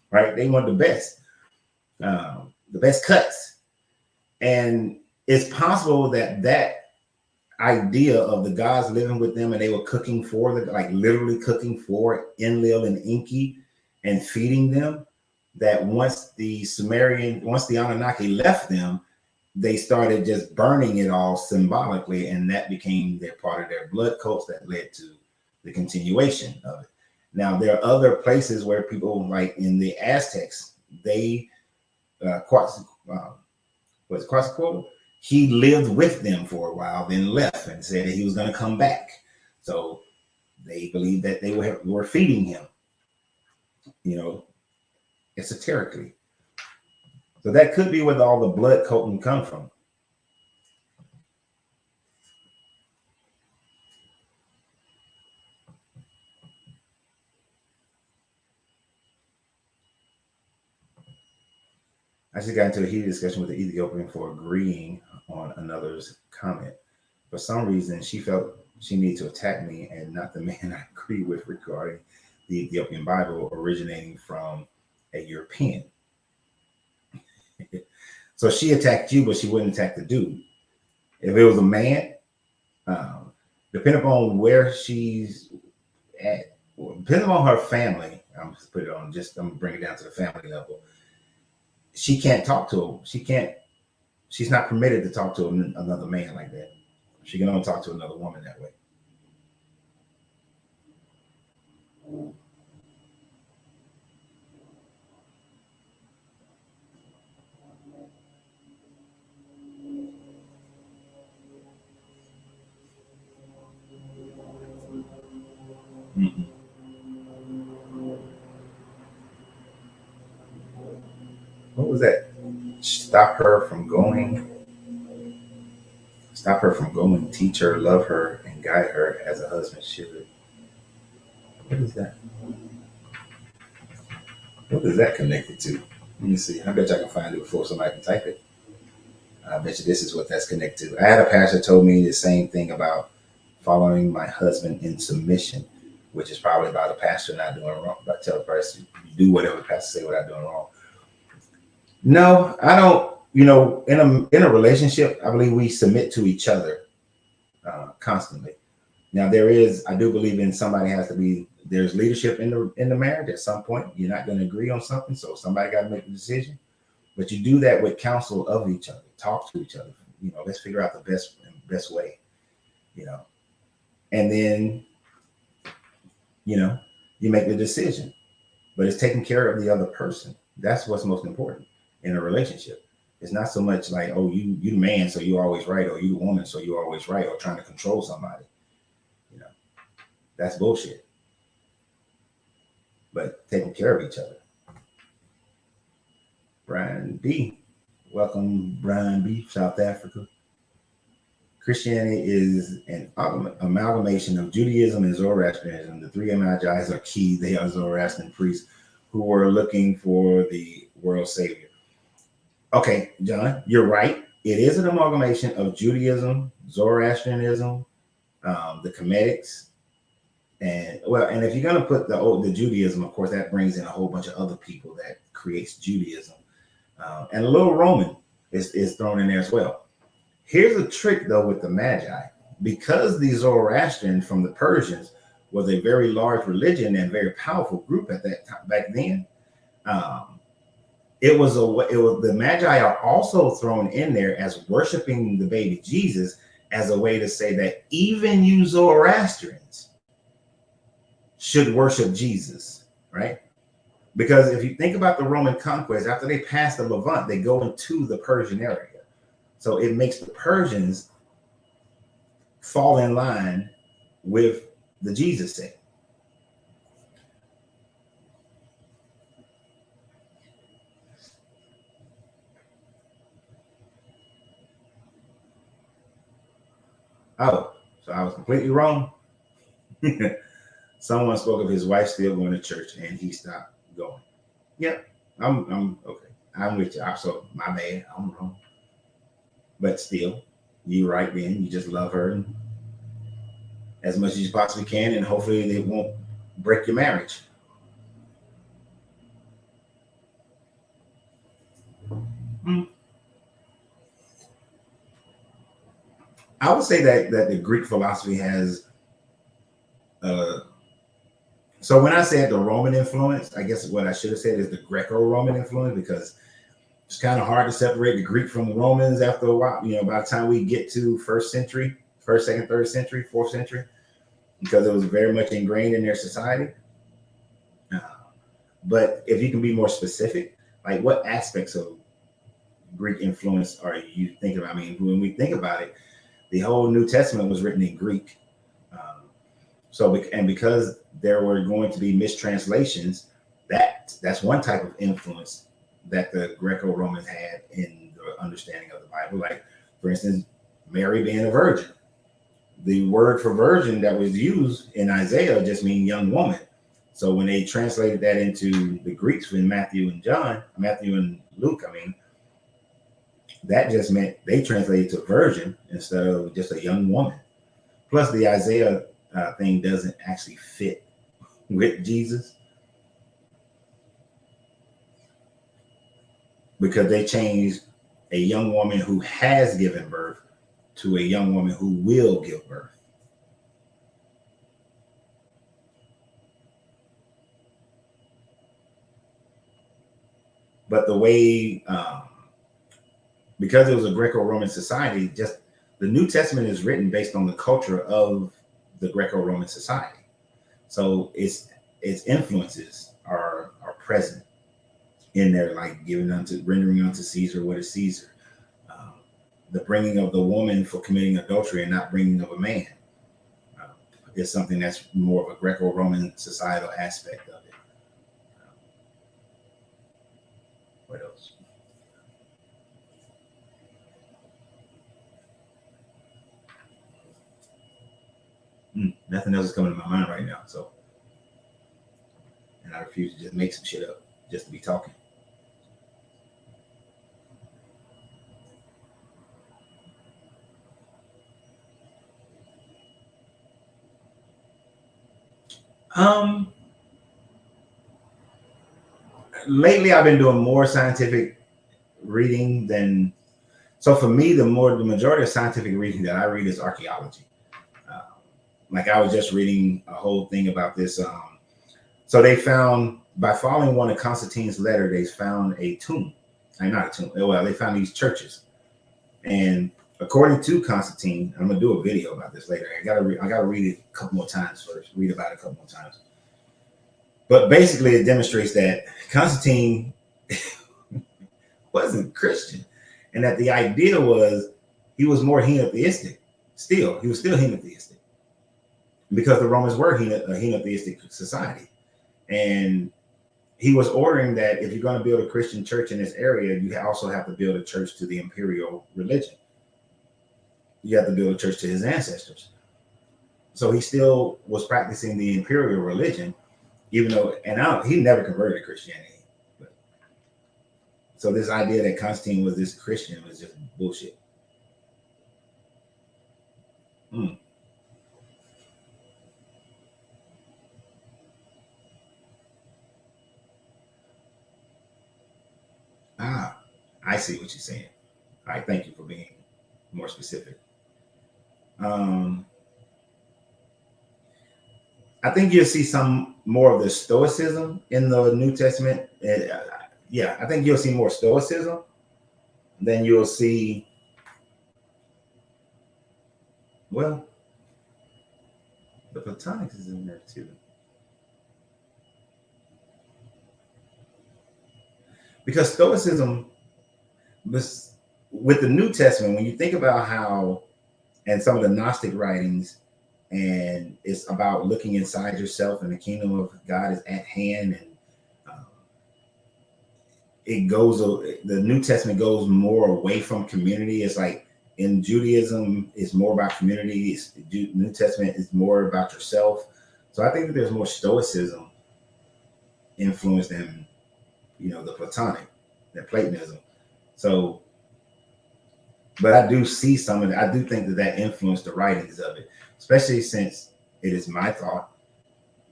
right? They want the best cuts. And it's possible that idea of the gods living with them and they were cooking for the, like literally cooking for Enlil and Enki and feeding them, that once the Anunnaki left them, they started just burning it all symbolically, and that became their part of their blood cults that led to the continuation of it. Now, there are other places where people, like in the Aztecs, they Quetzalcoatl, he lived with them for a while, then left and said that he was going to come back. So they believed that they were feeding him, esoterically. So that could be where all the blood culting come from. I just got into a heated discussion with the Ethiopian for agreeing on another's comment. For some reason, she felt she needed to attack me and not the man I agree with regarding the Ethiopian Bible originating from a European. So she attacked you, but she wouldn't attack the dude. If it was a man, depending upon where she's at, depending on her family, I'm just put it on. I'm gonna bring it down to the family level. She can't talk to him. She's not permitted to talk to another man like that. She can only talk to another woman that way. Mm-hmm. What was that? Stop her from going. Stop her from going. Teach her, love her, and guide her as a husband should. What is that? What is that connected to? Let me see. I bet I can find it before somebody can type it. I bet you this is what that's connected to. I had a pastor told me the same thing about following my husband in submission, which is probably about a pastor not doing wrong. But tell a person, you do whatever the pastor say without doing wrong. No, I don't. In a relationship, I believe we submit to each other constantly. Now, I do believe in somebody has to be. There's leadership in the marriage. At some point, you're not going to agree on something, so somebody got to make the decision. But you do that with counsel of each other. Talk to each other. Let's figure out the best way. And then you make the decision. But it's taking care of the other person. That's what's most important in a relationship. It's not so much like, oh, you the man, so you're always right, or you the woman, so you're always right, or trying to control somebody. That's bullshit. But taking care of each other. Brian B. Welcome, Brian B. South Africa. Christianity is an amalgamation of Judaism and Zoroastrianism. The three Magi's are key. They are Zoroastrian priests who were looking for the world savior. Okay, John, you're right. It is an amalgamation of Judaism, Zoroastrianism, the Comedics, and if you're going to put the Judaism, of course, that brings in a whole bunch of other people that creates Judaism, and a little Roman is thrown in there as well. Here's a trick though with the Magi, because the Zoroastrian from the Persians was a very large religion and very powerful group at that time back then. The Magi are also thrown in there as worshiping the baby Jesus as a way to say that even you Zoroastrians should worship Jesus, right? Because if you think about the Roman conquest, after they pass the Levant, they go into the Persian area. So it makes the Persians fall in line with the Jesus sect. Oh, so I was completely wrong. Someone spoke of his wife still going to church and he stopped going. Yep, I'm okay. I'm with you. So my bad, I'm wrong. But still, you right then. You just love her. as much as you possibly can, and hopefully they won't break your marriage. I would say that the Greek philosophy has. So when I said the Roman influence, I guess what I should have said is the Greco-Roman influence, because it's kind of hard to separate the Greek from the Romans after a while. By the time we get to first century, first, second, third century, fourth century, because it was very much ingrained in their society. But if you can be more specific, like what aspects of Greek influence are you thinking about? I mean, when we think about it, the whole New Testament was written in Greek. And because there were going to be mistranslations, that's one type of influence that the Greco-Romans had in the understanding of the Bible. Like, for instance, Mary being a virgin. The word for virgin that was used in Isaiah just means young woman. So when they translated that into the Greeks in Matthew and Luke, that just meant they translated to virgin instead of just a young woman. Plus, the Isaiah thing doesn't actually fit with Jesus, because they changed a young woman who has given birth to a young woman who will give birth. But the way, because it was a Greco-Roman society, just the New Testament is written based on the culture of the Greco-Roman society. So its influences are present in there, like rendering unto Caesar what is Caesar, the bringing of the woman for committing adultery and not bringing of a man is something that's more of a Greco-Roman societal aspect of it. What else? Nothing else is coming to my mind right now. So, and I refuse to just make some shit up just to be talking. Lately I've been doing more scientific reading than. So for me, the majority of scientific reading that I read is archaeology. Like I was just reading a whole thing about this. So they found, by following one of Constantine's letter, they found a tomb. Not a tomb. Well, they found these churches, and according to Constantine, I'm gonna do a video about this later. I gotta read it a couple more times first. Read about it a couple more times. But basically, it demonstrates that Constantine wasn't Christian, and that the idea was he was more henotheistic. He was still henotheistic, because the Romans were a henotheistic society. And he was ordering that if you're going to build a Christian church in this area, you also have to build a church to the imperial religion. You have to build a church to his ancestors. So he still was practicing the imperial religion, even though, he never converted to Christianity. So this idea that Constantine was this Christian was just bullshit. I see what you're saying. All right, thank you for being more specific. I think you'll see some more of the Stoicism in the New Testament. I think you'll see more Stoicism than you'll see. Well, the Platonics is in there too. Because Stoicism, with the New Testament, when you think about how, and some of the Gnostic writings, and it's about looking inside yourself, and the kingdom of God is at hand, and the New Testament goes more away from community. It's like in Judaism, it's more about community. New Testament is more about yourself. So I think that there's more Stoicism influence than the Platonic, than Platonism. So, but I do see some of that. I do think that influenced the writings of it, especially since It is my thought,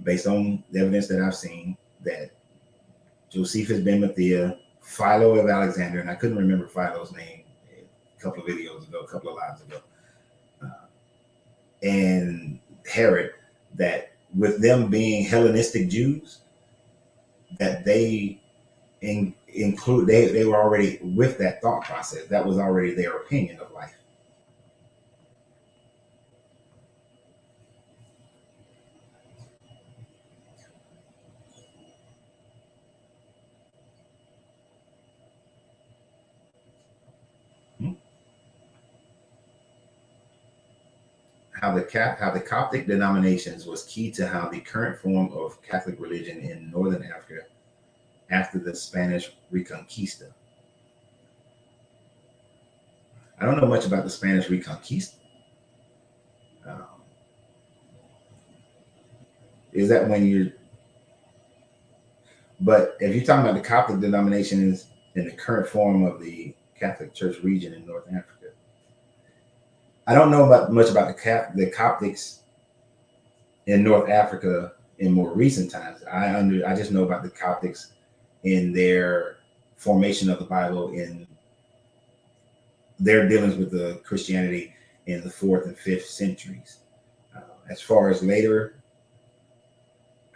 based on the evidence that I've seen, that Josephus ben Matthias, Philo of Alexander, and I couldn't remember Philo's name a couple of videos ago, a couple of lives ago, and Herod, that with them being Hellenistic Jews, that they include, they were already with that thought process. That was already their opinion of life. How the Coptic denominations was key to how the current form of Catholic religion in Northern Africa after the Spanish Reconquista. I don't know much about the Spanish Reconquista. Is that when you're? But if you're talking about the Coptic denominations in the current form of the Catholic Church region in North Africa, I don't know much about the Coptics in North Africa in more recent times. I just know about the Coptics in their formation of the Bible, in their dealings with the Christianity in the 4th and 5th centuries. As far as later,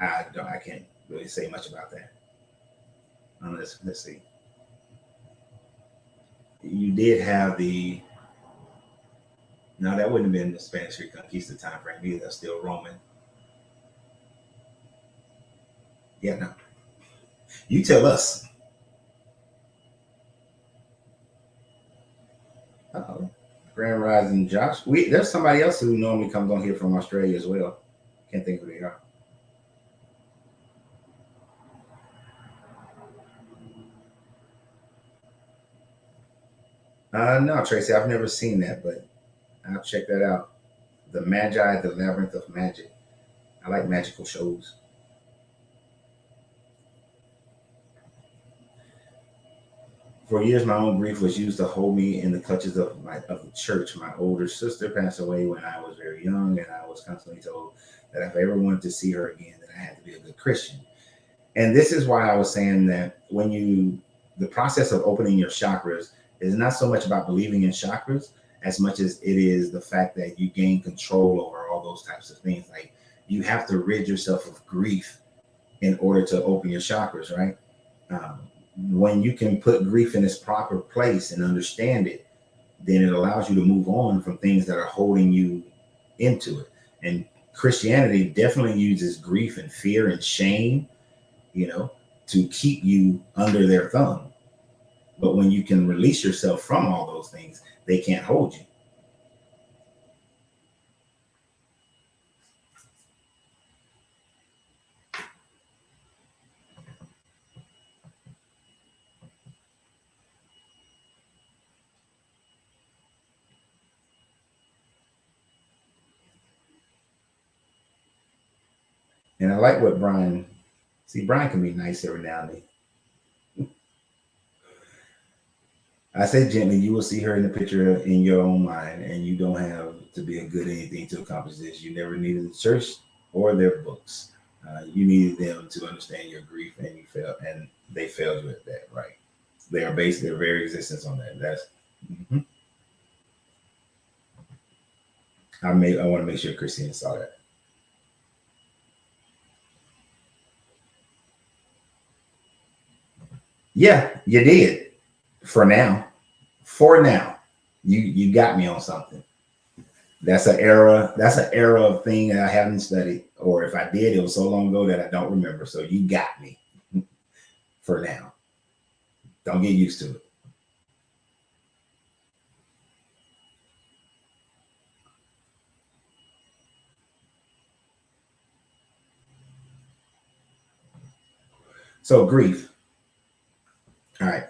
I can't really say much about that. Unless, let's see. You did have the. No, that wouldn't have been the Spanish Reconquista time frame either. That's still Roman. Yeah, no. You tell us. Uh-oh. Grand Rising Josh. There's somebody else who normally comes on here from Australia as well. Can't think who they are. No, Tracy, I've never seen that, but I'll check that out. The Magi, the Labyrinth of Magic. I like magical shows. For years, my own grief was used to hold me in the clutches of the church. My older sister passed away when I was very young, and I was constantly told that if I ever wanted to see her again, that I had to be a good Christian. And this is why I was saying that the process of opening your chakras is not so much about believing in chakras as much as it is the fact that you gain control over all those types of things. Like, you have to rid yourself of grief in order to open your chakras, right? When you can put grief in its proper place and understand it, then it allows you to move on from things that are holding you into it. And Christianity definitely uses grief and fear and shame, to keep you under their thumb. But when you can release yourself from all those things, they can't hold you. And I like what Brian can be nice every now and then. I said gently, you will see her in the picture in your own mind, and you don't have to be a good anything to accomplish this. You never needed the church or their books. You needed them to understand your grief, and they failed you at that, right? They are based their very existence on that. That's. Mm-hmm. I want to make sure Christine saw that. Yeah, you did. For now, you got me on something. That's an era of thing that I haven't studied, or if I did, it was so long ago that I don't remember. So you got me for now. Don't get used to it. So grief. All right.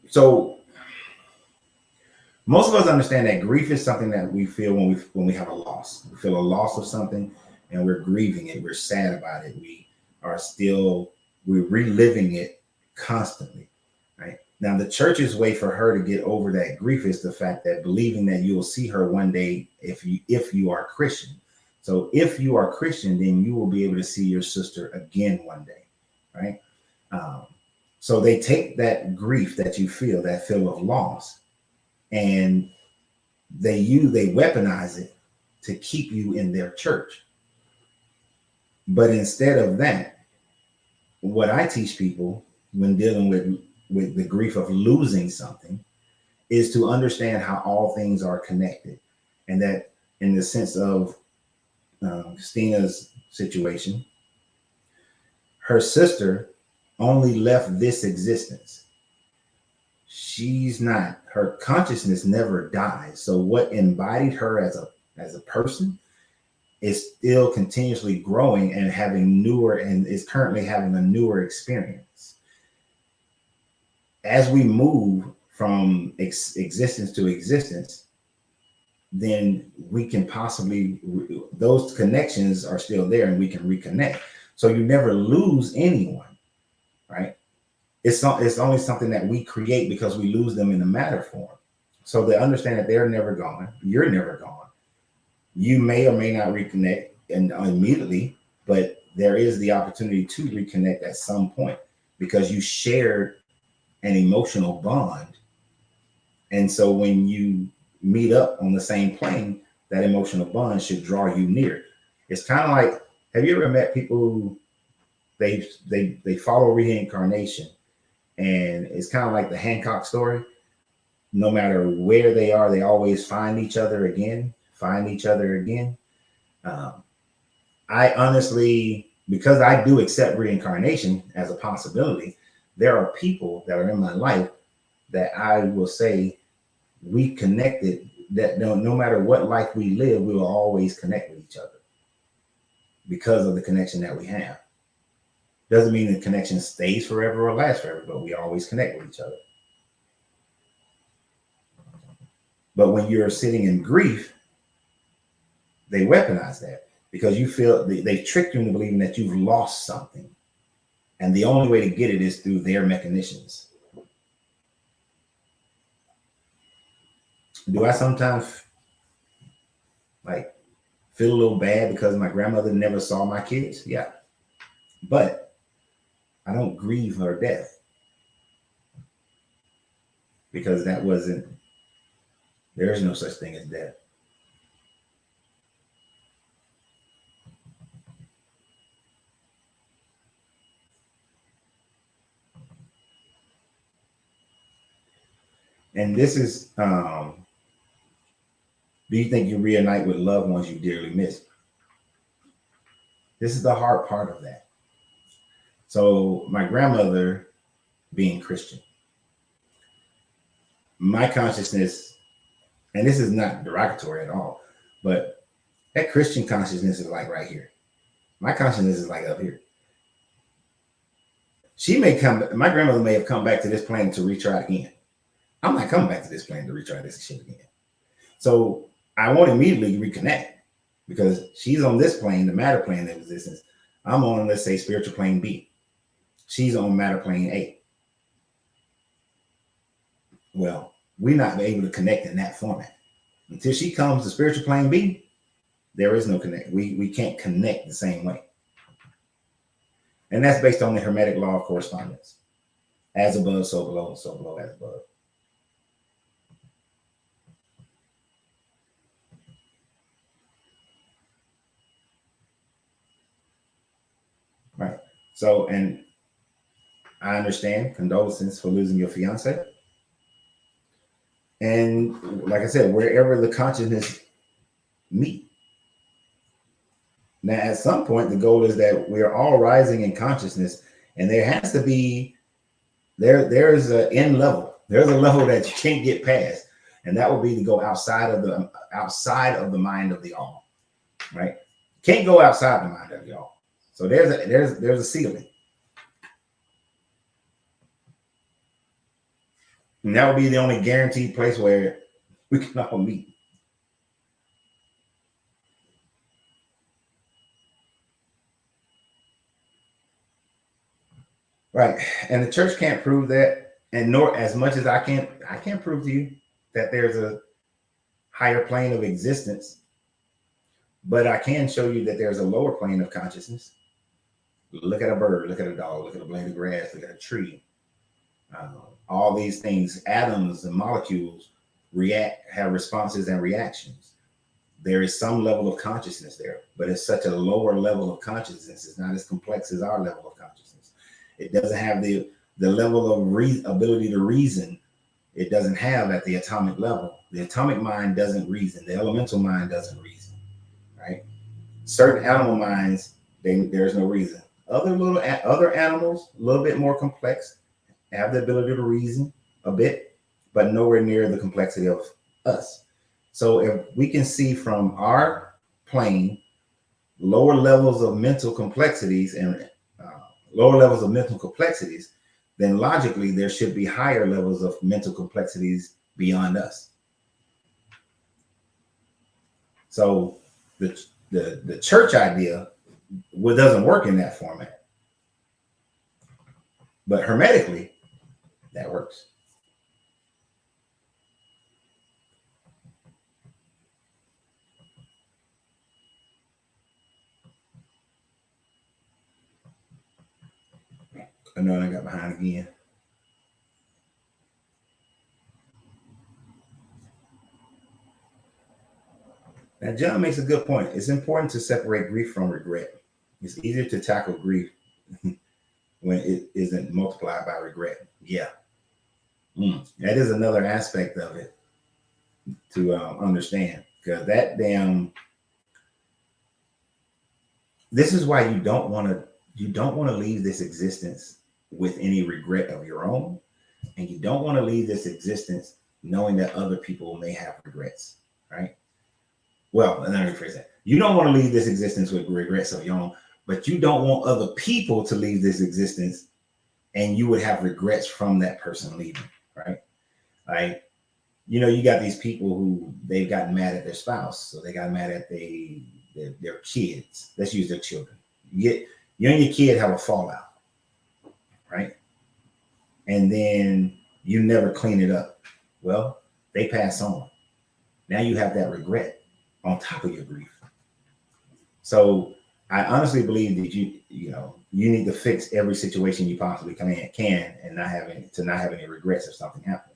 So most of us understand that grief is something that we feel when we have a loss. We feel a loss of something and we're grieving it. We're sad about it. We're reliving it constantly, right? Now, the church's way for her to get over that grief is the fact that believing that you'll see her one day if you are Christian. So if you are Christian, then you will be able to see your sister again one day, right? So they take that grief that you feel, that feel of loss, and they weaponize it to keep you in their church. But instead of that, what I teach people when dealing with the grief of losing something is to understand how all things are connected, and that in the sense of Christina's situation, her sister only left this existence. She's not, her consciousness never dies. So what embodied her as a person is still continuously growing and having newer, and is currently having a newer experience. As we move from existence to existence, then we can possibly, those connections are still there and we can reconnect. So you never lose anyone, right? It's only something that we create because we lose them in the matter form. So they understand that they're never gone. You're never gone. You may or may not reconnect and immediately, but there is the opportunity to reconnect at some point because you shared an emotional bond. And so when you meet up on the same plane, that emotional bond should draw you near. It's kind of like, have you ever met people who they follow reincarnation? And it's kind of like the Hancock story. No matter where they are, they always find each other again. I honestly, because I do accept reincarnation as a possibility, there are people that are in my life that I will say we connected, that no matter what life we live, we will always connect with each other because of the connection that we have. Doesn't mean the connection stays forever or lasts forever, but we always connect with each other. But when you're sitting in grief, they weaponize that because you feel they've tricked you into believing that you've lost something. And the only way to get it is through their mechanisms. Do I sometimes like feel a little bad because my grandmother never saw my kids? Yeah. But I don't grieve her death because there is no such thing as death. And this is, do you think you reunite with loved ones you dearly miss? This is the hard part of that. So my grandmother being Christian, my consciousness, and this is not derogatory at all, but that Christian consciousness is like right here. My consciousness is like up here. My grandmother may have come back to this planet to retry again. I'm not coming back to this planet to retry this shit again. So I won't immediately reconnect because she's on this plane, the matter plane of existence. I'm on, let's say, spiritual plane B. She's on matter plane A. Well, we're not able to connect in that format. Until she comes to spiritual plane B, there is no connect. We can't connect the same way. And that's based on the Hermetic law of correspondence. As above, so below, as above. Right. So, and I understand condolences for losing your fiance. And like I said, wherever the consciousness meet. Now, at some point, the goal is that we're all rising in consciousness, and there has to be, there's an end level. There's a level that you can't get past, and that will be to go outside of the mind of the all, right? Can't go outside the mind of the all. So there's a ceiling. And that would be the only guaranteed place where we can all meet. Right. And the church can't prove that. And nor, as much as I can't prove to you that there's a higher plane of existence. But I can show you that there's a lower plane of consciousness. Look at a bird, look at a dog, look at a blade of grass, look at a tree. All these things, atoms and molecules have responses and reactions. There is some level of consciousness there, but it's such a lower level of consciousness. It's not as complex as our level of consciousness. It doesn't have the level of ability to reason. It doesn't have at the atomic level. The atomic mind doesn't reason. The elemental mind doesn't reason, right? Certain animal minds, there's no reason. Other animals, a little bit more complex, have the ability to reason a bit, but nowhere near the complexity of us. So if we can see from our plane lower levels of mental complexities and then logically there should be higher levels of mental complexities beyond us. So the church idea doesn't work in that format, but hermetically that works. I know I got behind again. Now, John makes a good point. It's important to separate grief from regret. It's easier to tackle grief when it isn't multiplied by regret. Yeah. That is another aspect of it to understand, because this is why you don't want to leave this existence with any regret of your own, and you don't want to leave this existence knowing that other people may have regrets, right? Well, let me rephrase that. You don't want to leave this existence with regrets of your own, but you don't want other people to leave this existence and you would have regrets from that person leaving, right? Like, you got these people who they've gotten mad at their spouse, so they got mad at their kids. Let's use their children. You and your kid have a fallout, right? And then you never clean it up. Well, they pass on. Now you have that regret on top of your grief. So I honestly believe that you need to fix every situation you possibly can and not have any regrets if something happens.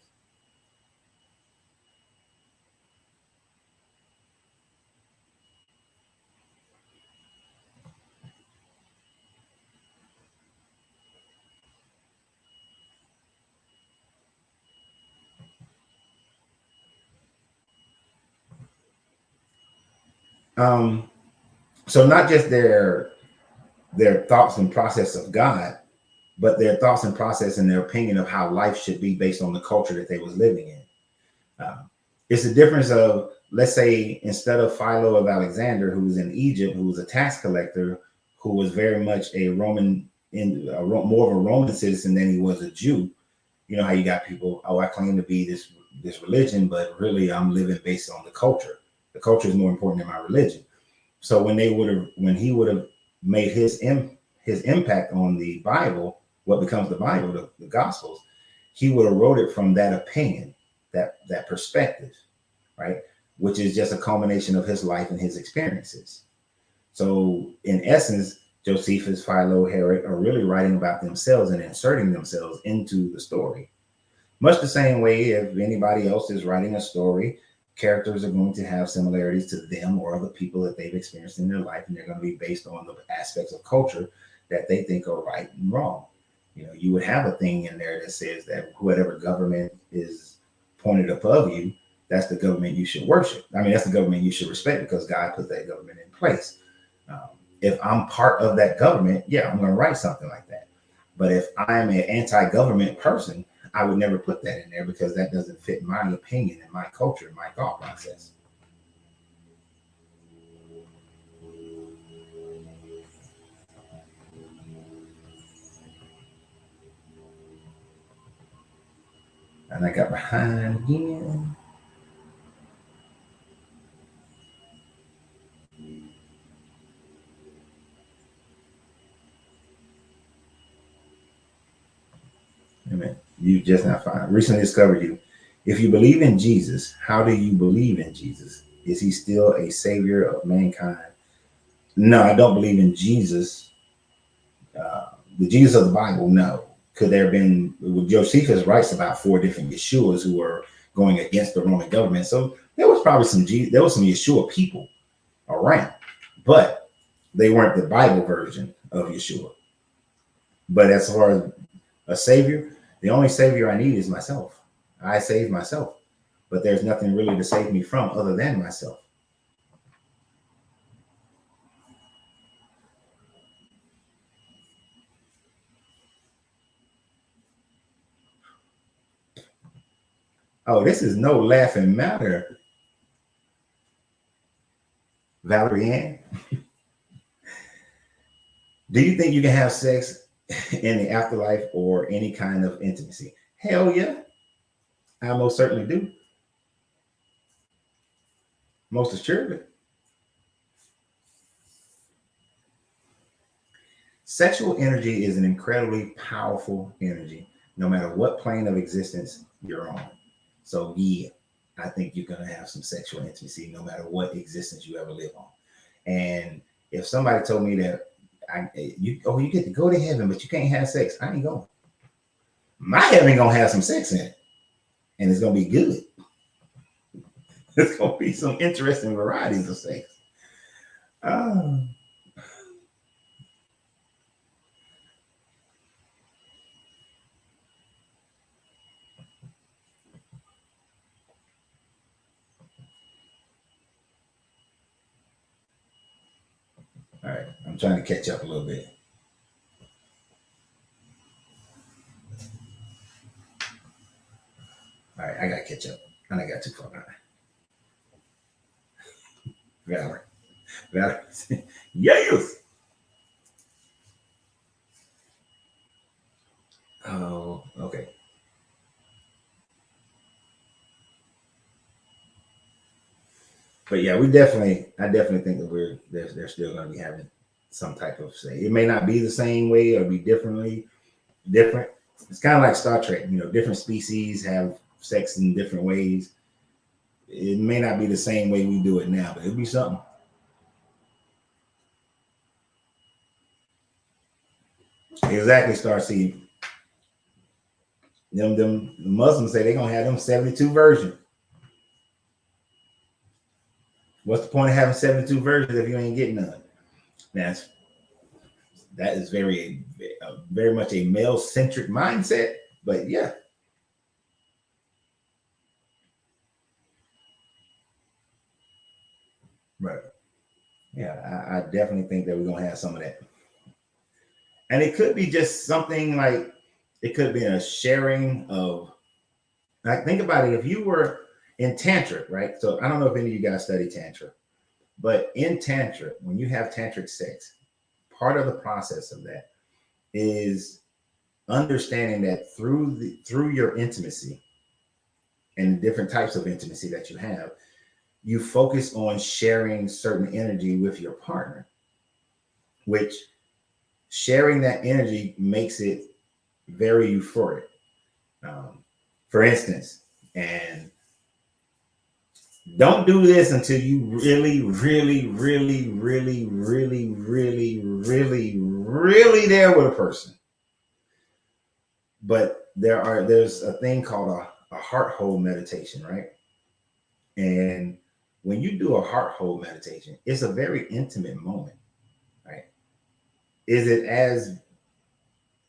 So not just their thoughts and process of God, but their thoughts and process and their opinion of how life should be based on the culture that they was living in. It's the difference of, let's say, instead of Philo of Alexander, who was in Egypt, who was a tax collector, who was very much a Roman, more of a Roman citizen than he was a Jew. You know how you got people, I claim to be this religion, but really I'm living based on the culture. The culture is more important than my religion. So when he would have made his impact on the Bible, what becomes the Bible, the Gospels, he would have wrote it from that opinion, that perspective, right? Which is just a culmination of his life and his experiences. So in essence, Josephus, Philo, Herod are really writing about themselves and inserting themselves into the story. Much the same way if anybody else is writing a story, characters are going to have similarities to them or other people that they've experienced in their life, and they're going to be based on the aspects of culture that they think are right and wrong. You would have a thing in there that says that whatever government is pointed above you, that's the government you should worship. I mean, that's the government you should respect because God put that government in place. If I'm part of that government, yeah, I'm going to write something like that. But if I'm an anti-government person, I would never put that in there because that doesn't fit my opinion and my culture and my thought process. And I got behind again. Amen. You just not fine. Recently discovered you. If you believe in Jesus, how do you believe in Jesus? Is he still a savior of mankind? No, I don't believe in Jesus. The Jesus of the Bible, no. Could there have been, Josephus writes about 4 different Yeshuas who were going against the Roman government. So there was probably some Yeshua people around, but they weren't the Bible version of Yeshua. But as far as a savior, the only savior I need is myself. I save myself, but there's nothing really to save me from other than myself. Oh, this is no laughing matter, Valerie Ann. Do you think you can have sex in the afterlife or any kind of intimacy? Hell yeah. I most certainly do. Most assuredly. Sexual energy is an incredibly powerful energy, no matter what plane of existence you're on. So yeah, I think you're gonna have some sexual intimacy no matter what existence you ever live on. And if somebody told me that you get to go to heaven, but you can't have sex, I ain't going. My heaven gonna have some sex in it, and it's gonna be good. It's gonna be some interesting varieties of sex. All right, I'm trying to catch up a little bit. All right, I gotta catch up, and I got too far behind. Valerie, yes. Oh, okay. But yeah, I definitely think that they're still going to be having some type of say. It may not be the same way or be different. It's kind of like Star Trek. Different species have sex in different ways. It may not be the same way we do it now, but it'll be something. Exactly, Star Seed. Them Muslims say they're gonna have them 72 versions. What's the point of having 72 versions if you ain't getting none? That is very much a male centric mindset. But yeah. Right. Yeah, I definitely think that we're gonna have some of that. And it could be just something like it could be a sharing of, like, think about it. If you were in Tantra, right? So I don't know if any of you guys study Tantra, but in Tantra, when you have tantric sex, part of the process of that is understanding that through your intimacy and the different types of intimacy that you have, you focus on sharing certain energy with your partner, which sharing that energy makes it very euphoric. For instance, and don't do this until you really, really, really, really, really, really, really, really there with a person. But there's a thing called a heart hold meditation, right? And when you do a heart hold meditation, it's a very intimate moment, right? Is it as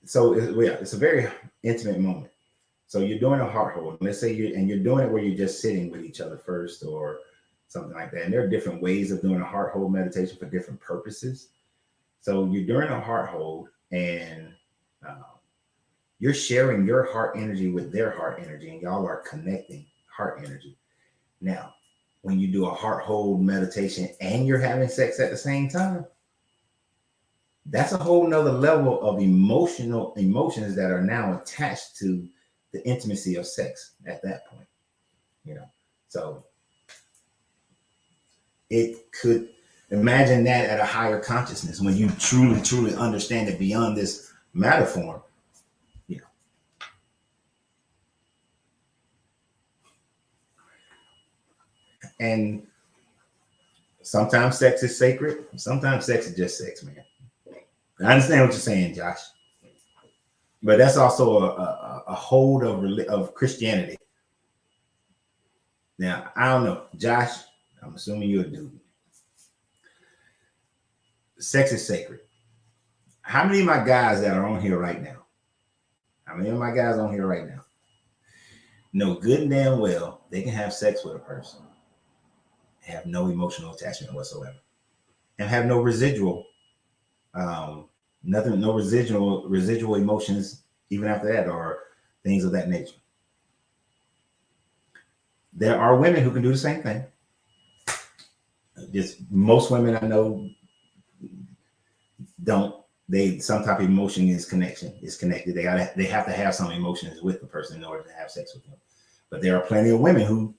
so? Yeah, it's a very intimate moment. So you're doing a heart hold. Let's say you're doing it where you're just sitting with each other first, or something like that. And there are different ways of doing a heart hold meditation for different purposes. So you're doing a heart hold, and you're sharing your heart energy with their heart energy, and y'all are connecting heart energy. Now, when you do a heart hold meditation and you're having sex at the same time, that's a whole nother level of emotions that are now attached to the intimacy of sex at that point. So it could, imagine that at a higher consciousness when you truly understand it beyond this matter form. you know and Sometimes sex is sacred. Sometimes sex is just sex, man. I understand what you're saying, Josh. But that's also a hold of Christianity. Now, I don't know. Josh, I'm assuming you're a dude. Sex is sacred. How many of my guys that are on here right now? How many of my guys on here right now know good and damn well they can have sex with a person, have no emotional attachment whatsoever, and have no residual, nothing, no residual emotions even after that, or things of that nature. There are women who can do the same thing. Just most women I know don't. They some type of emotion is connected. They have to have some emotions with the person in order to have sex with them. But there are plenty of women who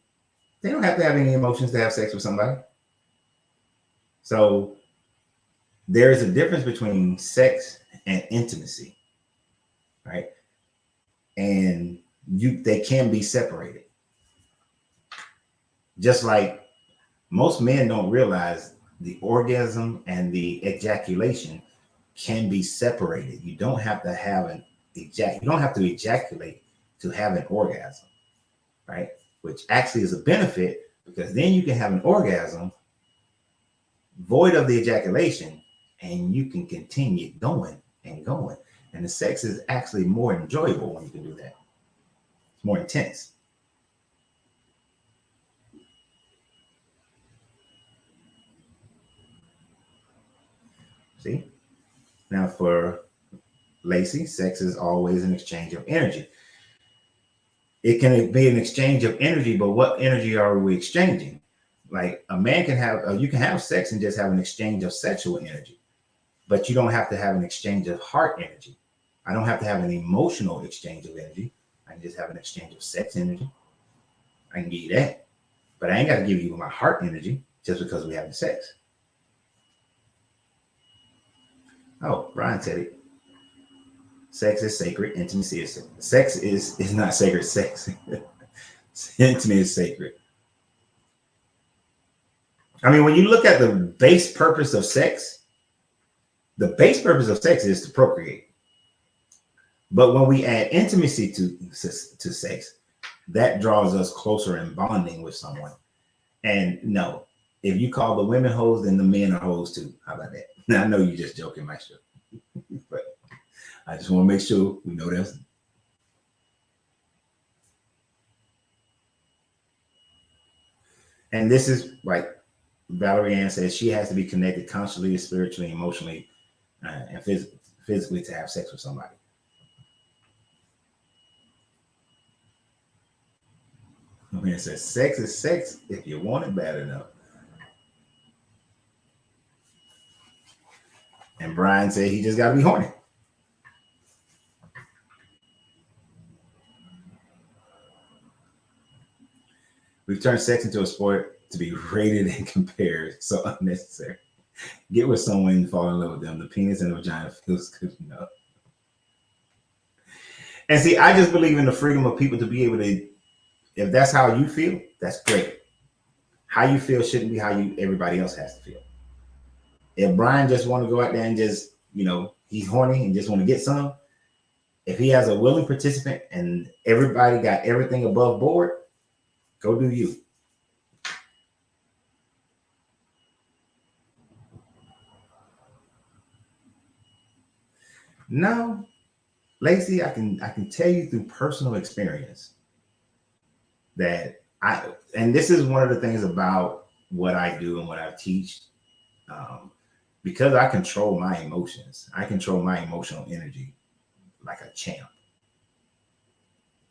they don't have to have any emotions to have sex with somebody. So there is a difference between sex and intimacy, right? And they can be separated. Just like most men don't realize the orgasm and the ejaculation can be separated. You don't have to have you don't have to ejaculate to have an orgasm, right? Which actually is a benefit, because then you can have an orgasm void of the ejaculation and you can continue going and going. And the sex is actually more enjoyable when you can do that. It's more intense. See? Now for Lacey, sex is always an exchange of energy. It can be an exchange of energy, but what energy are we exchanging? Like a man can have, you can have sex and just have an exchange of sexual energy, but you don't have to have an exchange of heart energy. I don't have to have an emotional exchange of energy. I can just have an exchange of sex energy. I can give you that, but I ain't got to give you my heart energy just because we're having sex. Oh, Brian said it. Sex is sacred. Intimacy is sacred. Sex is not sacred. Sex. Intimacy is sacred. I mean, when you look at the base purpose of sex, the base purpose of sex is to procreate. But when we add intimacy to sex, that draws us closer in bonding with someone. And no, if you call the women hoes, then the men are hoes too. How about that? Now, I know you're just joking, Maestro. But I just want to make sure we know that. And this is like Valerie Ann says, she has to be connected consciously, spiritually, emotionally, and physically to have sex with somebody. I mean, it says sex is sex if you want it bad enough. And Brian said he just got to be horny. We've turned sex into a sport to be rated and compared. So unnecessary. Get with someone and fall in love with them. The penis and the vagina feels good enough. And see, I just believe in the freedom of people to be able to, if that's how you feel, that's great. How you feel shouldn't be how everybody else has to feel. If Brian just want to go out there and just, he's horny and just want to get some, if he has a willing participant and everybody got everything above board, go do you. No, Lacey, I can tell you through personal experience that and this is one of the things about what I do and what I teach, because I control my emotions. I control my emotional energy like a champ.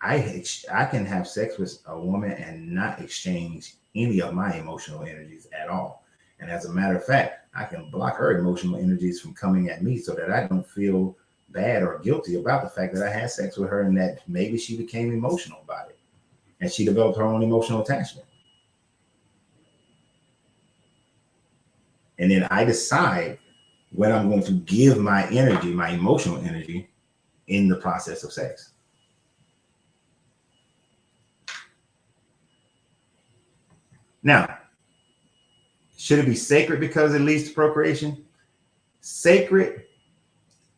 I can have sex with a woman and not exchange any of my emotional energies at all. And as a matter of fact, I can block her emotional energies from coming at me so that I don't feel bad or guilty about the fact that I had sex with her and that maybe she became emotional about it and she developed her own emotional attachment. And then I decide when I'm going to give my energy, my emotional energy, in the process of sex. Now, Should it be sacred because it leads to procreation? Sacred?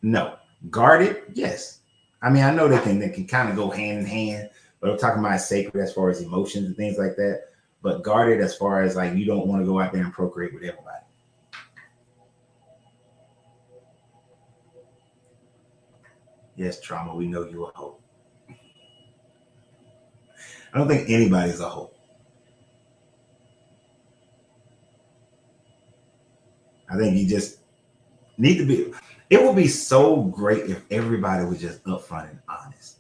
No. Guarded? Yes. I mean, I know they can kind of go hand in hand, but I'm talking about sacred as far as emotions and things like that. But guarded as far as like you don't want to go out there and procreate with everybody. Yes, trauma, we know you're a hoe. I don't think anybody's a hoe. I think you just need to be. It would be so great if everybody was just upfront and honest.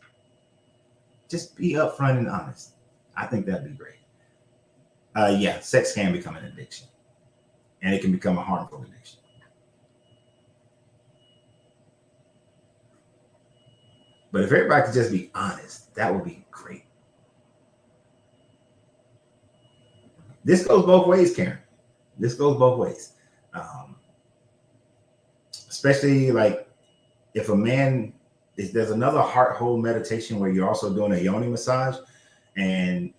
Just be upfront and honest. I think that'd be great. Yeah, sex can become an addiction, and it can become a harmful addiction. But if everybody could just be honest, that would be great. This goes both ways, Karen. This goes both ways. Especially like if a man is, there's another heart hold meditation where you're also doing a yoni massage, and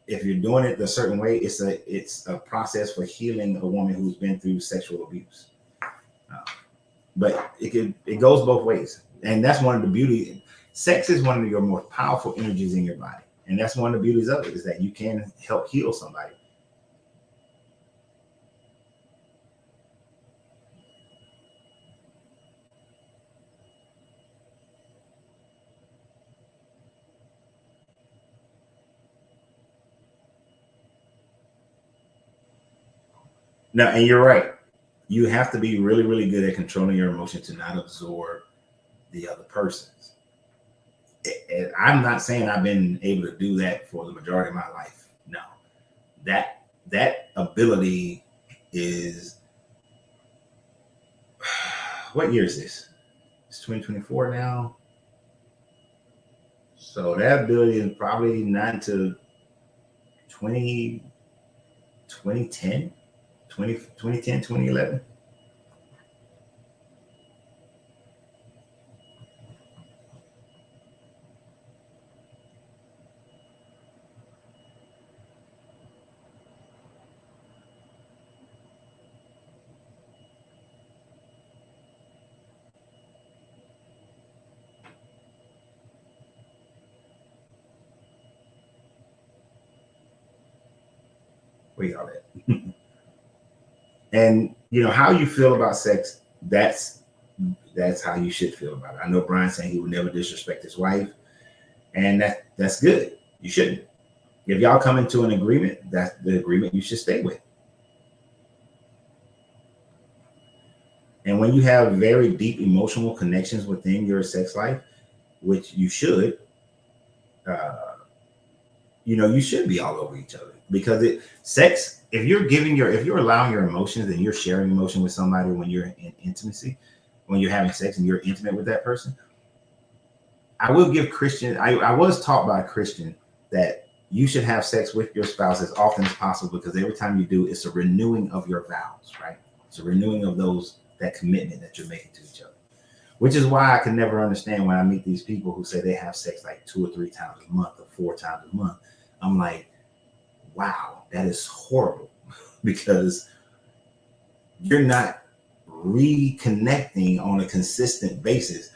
if you're doing it a certain way, it's a process for healing a woman who's been through sexual abuse. But it goes both ways, and that's one of the beauty. Sex is one of your most powerful energies in your body, and that's one of the beauties of it, is that you can help heal somebody. Now, and you're right. You have to be really, really good at controlling your emotion to not absorb the other person's. And I'm not saying I've been able to do that for the majority of my life. No, that ability is, what year is this? It's 2024 now. So that ability is probably not to 20, 2010, 2010, 2011. Where y'all at? And you know how you feel about sex. That's how you should feel about it. I know Brian saying he would never disrespect his wife, and that's good. You shouldn't. If y'all come into an agreement, that's the agreement you should stay with. And when you have very deep emotional connections within your sex life, which you should, uh, you should be all over each other, because sex. If you're allowing your emotions and you're sharing emotion with somebody when you're in intimacy, when you're having sex and you're intimate with that person, I will give Christian. I was taught by a Christian that you should have sex with your spouse as often as possible, because every time you do, it's a renewing of your vows, right? It's a renewing of that commitment that you're making to each other. Which is why I can never understand when I meet these people who say they have sex like 2 or 3 times a month or 4 times a month. I'm like, wow, that is horrible, because you're not reconnecting on a consistent basis.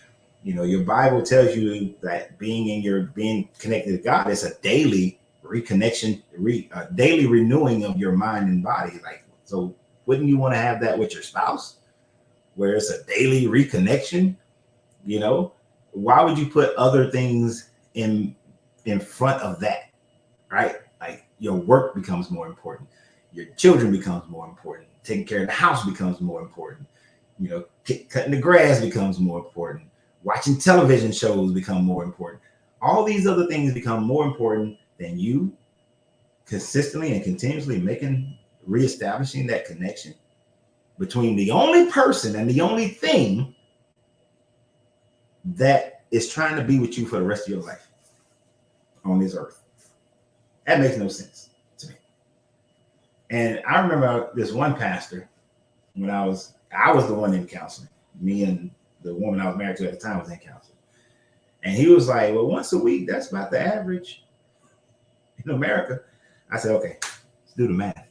Your Bible tells you that being connected to God is a daily reconnection, a daily renewing of your mind and body. Like, so wouldn't you want to have that with your spouse, where it's a daily reconnection? Why would you put other things in front of that, right? Like, your work becomes more important, your children becomes more important, taking care of the house becomes more important, cutting the grass becomes more important, watching television shows become more important. All these other things become more important than you consistently and continuously reestablishing that connection between the only person and the only thing that is trying to be with you for the rest of your life on this earth. That makes no sense to me. And I remember this one pastor, when I was the one in counseling. Me and the woman I was married to at the time was in counseling. And he was like, well, once a week, that's about the average in America. I said, okay, let's do the math.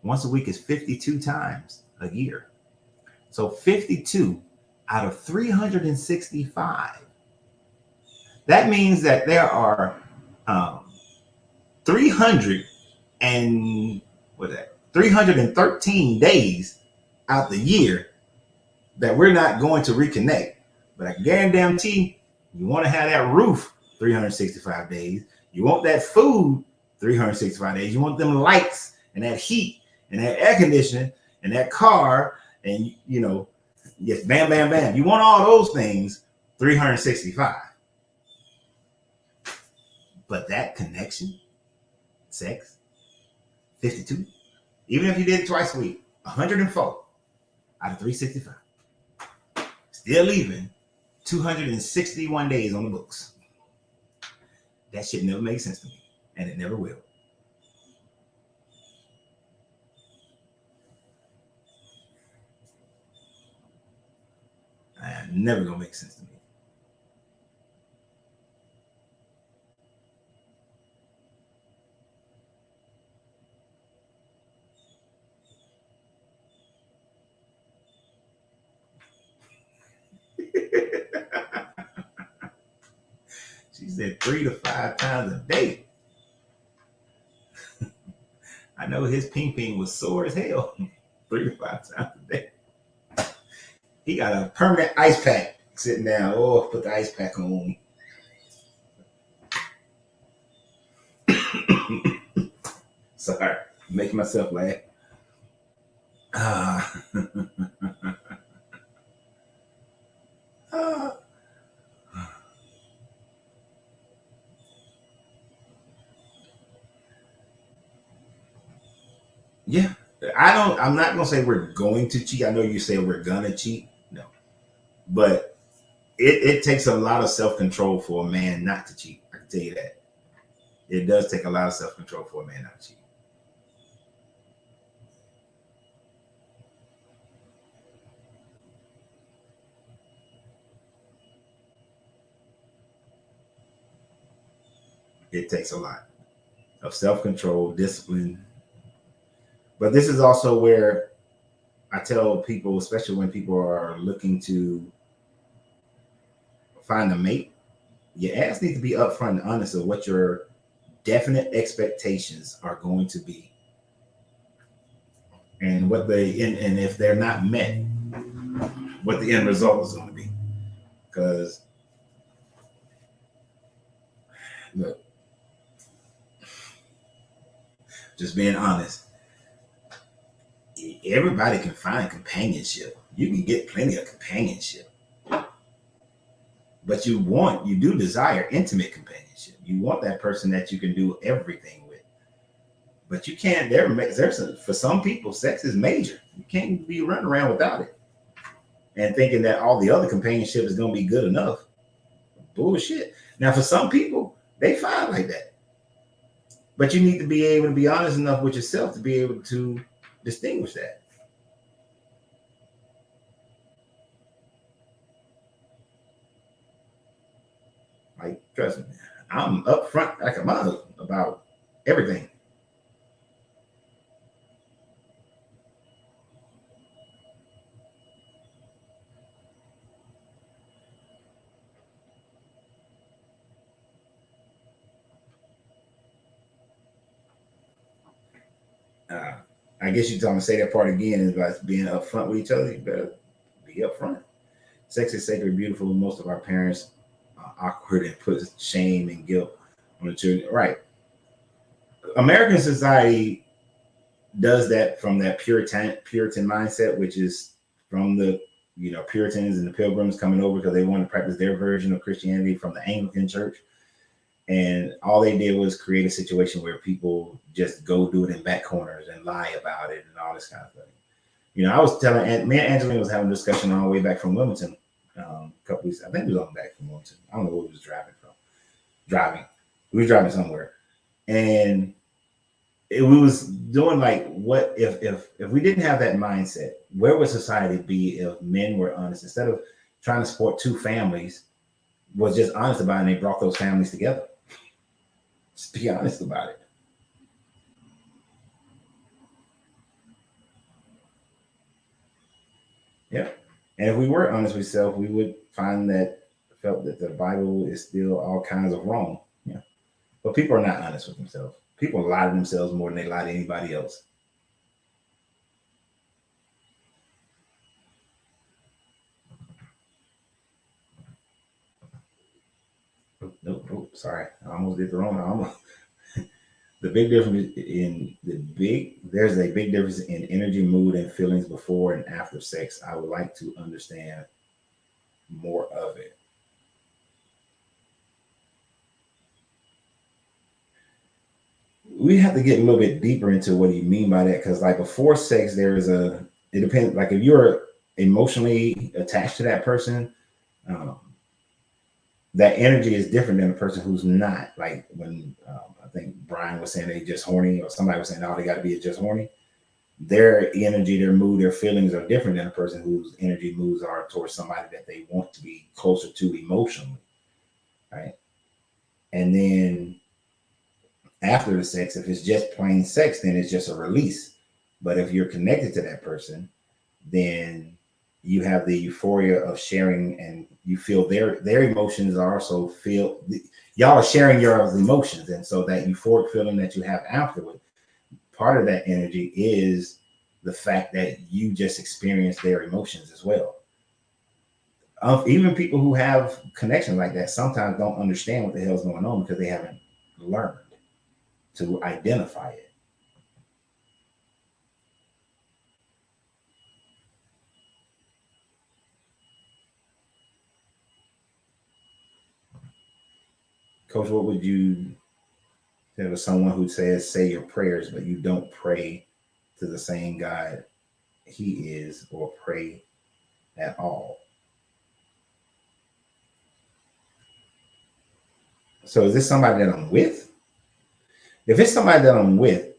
Once a week is 52 times a year. So 52 out of 365. That means that there are 300 and what is that? 313 days out the year that we're not going to reconnect. But I guarantee you want to have that roof 365 days. You want that food 365 days. You want them lights and that heat and that air conditioning and that car and, yes, bam, bam, bam. You want all those things 365. But that connection, sex, 52. Even if you did it twice a week, 104 out of 365. Still leaving 261 days on the books. That shit never makes sense to me. And it never will. Never gonna make sense to me. She said 3 to 5 times a day. I know his ping was sore as hell. 3 to 5 times a day. He got a permanent ice pack sitting down. Oh, put the ice pack on. Sorry, making myself laugh. Yeah, I'm not gonna say we're going to cheat. I know you say we're gonna cheat. No, but it takes a lot of self-control for a man not to cheat. I can tell you that. It does take a lot of self-control for a man not to cheat. It takes a lot of self-control, discipline. But this is also where I tell people, especially when people are looking to find a mate, your ass needs to be upfront and honest of what your definite expectations are going to be, and and if they're not met, what the end result is going to be. Because look, just being honest, everybody can find companionship. You can get plenty of companionship. But you do desire intimate companionship. You want that person that you can do everything with. But you can't, for some people, sex is major. You can't be running around without it. And thinking that all the other companionship is going to be good enough. Bullshit. Now, for some people, they fine like that. But you need to be able to be honest enough with yourself to be able to distinguish that. Like, trust me, I'm upfront like a mother about everything. I guess you're talking to say that part again is about being upfront with each other. You better be upfront. Sex is sacred, beautiful. Most of our parents are awkward and put shame and guilt on the children. Right. American society does that from that Puritan mindset, which is from the Puritans and the Pilgrims coming over because they want to practice their version of Christianity from the Anglican Church. And all they did was create a situation where people just go do it in back corners and lie about it and all this kind of thing. I was telling, me and Angelina was having a discussion on our way back from Wilmington a couple weeks. I think we was on back from Wilmington. I don't know where we was driving from. We were driving somewhere. And we was doing like, what if we didn't have that mindset, where would society be if men were honest? Instead of trying to support two families, was just honest about it and they brought those families together. Just be honest about it. And if we were honest with ourselves, we would find that felt that the Bible is still all kinds of wrong. Yeah. But people are not honest with themselves. People lie to themselves more than they lie to anybody else. Nope, sorry. I almost did the wrong. I almost the big difference in there's a big difference in energy, mood, and feelings before and after sex. I would like to understand more of it. We have to get a little bit deeper into what do you mean by that, because like before sex, there is it depends. Like if you're emotionally attached to that person, um, that energy is different than a person who's not. Like when I think Brian was saying they just horny, or somebody was saying all they got to be is just horny. Their energy, their mood, their feelings are different than a person whose energy moods are towards somebody that they want to be closer to emotionally, right? And then after the sex, if it's just plain sex, then it's just a release. But if you're connected to that person, then you have the euphoria of sharing, and you feel their emotions are also feel. Y'all are sharing your emotions, and so that euphoric feeling that you have afterward, part of that energy is the fact that you just experienced their emotions as well. Even people who have connections like that sometimes don't understand what the hell's going on because they haven't learned to identify it. Coach, what would you say to someone who says say your prayers, but you don't pray to the same God he is, or pray at all? So is this somebody that I'm with? If it's somebody that I'm with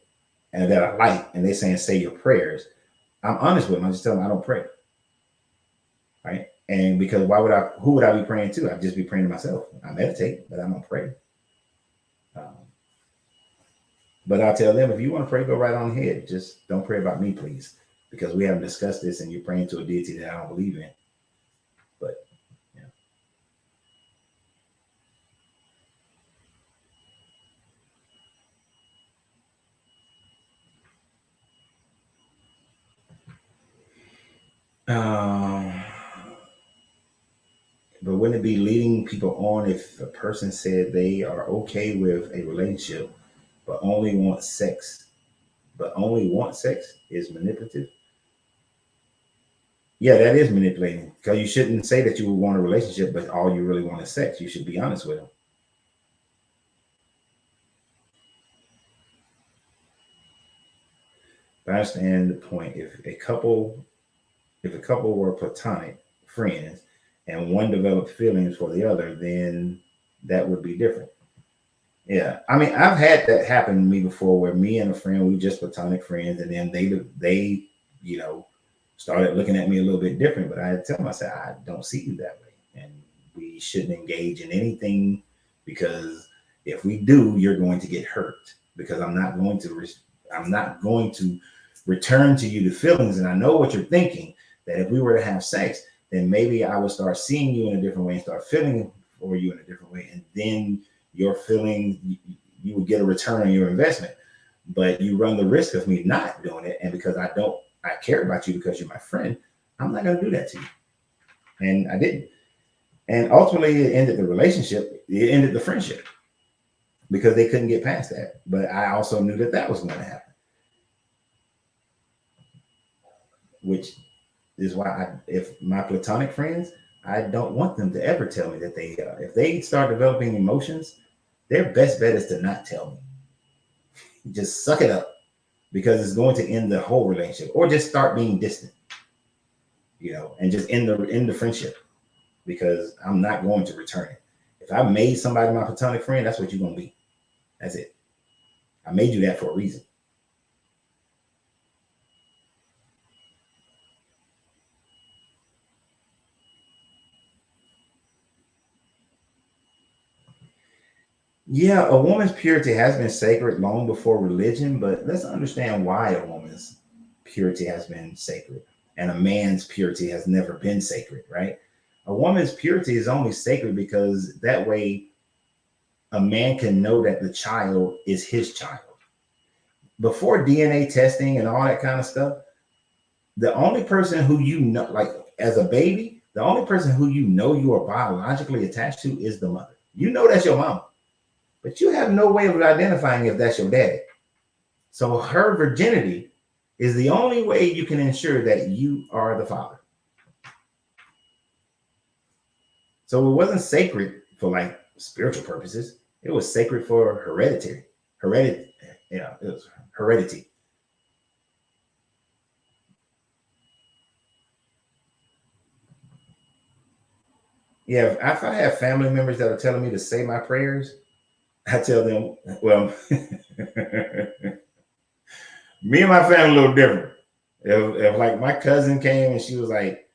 and that I like, and they're saying say your prayers, I'm honest with them. I just tell them I don't pray, right? And because why would I? Who would I be praying to? I'd just be praying to myself. I meditate, but I don't pray. Um, but I'll tell them if you want to pray, go right on ahead. Just don't pray about me, please, because we haven't discussed this, and you're praying to a deity that I don't believe in. But yeah. But wouldn't it be leading people on if a person said they are okay with a relationship but only want sex, is manipulative? Yeah, that is manipulating, because you shouldn't say that you would want a relationship but all you really want is sex. You should be honest with them. But I understand the point. If a couple were platonic friends and one developed feelings for the other, then that would be different. Yeah, I mean, I've had that happen to me before, where me and a friend, we just platonic friends, and then they, you know, started looking at me a little bit different. But I had to tell them, I said, I don't see you that way, and we shouldn't engage in anything, because if we do, you're going to get hurt. Because I'm not going to return to you the feelings, and I know what you're thinking. That if we were to have sex, then maybe I would start seeing you in a different way and start feeling for you in a different way, and then your feeling, you would get a return on your investment. But you run the risk of me not doing it, and because I care about you because you're my friend, I'm not going to do that to you. And I didn't. And ultimately it ended the relationship, it ended the friendship, because they couldn't get past that. But I also knew that that was going to happen, which is why if my platonic friends, I don't want them to ever tell me that if they start developing emotions, their best bet is to not tell me. Just suck it up, because it's going to end the whole relationship, or just start being distant, and just end the friendship, because I'm not going to return it. If I made somebody my platonic friend, that's what you're going to be. That's it. I made you that for a reason. Yeah, a woman's purity has been sacred long before religion, but let's understand why a woman's purity has been sacred. and a man's purity has never been sacred, right? A woman's purity is only sacred because that way a man can know that the child is his child. Before DNA testing and all that kind of stuff, the only person who you know, like as a baby, the only person who you know you are biologically attached to is the mother. You know that's your mama, but you have no way of identifying if that's your daddy. So her virginity is the only way you can ensure that you are the father. So it wasn't sacred for like spiritual purposes. It was sacred for heredity. Yeah, it was heredity. Yeah, if I have family members that are telling me to say my prayers, I tell them, well, me and my family a little different. If like my cousin came and she was like,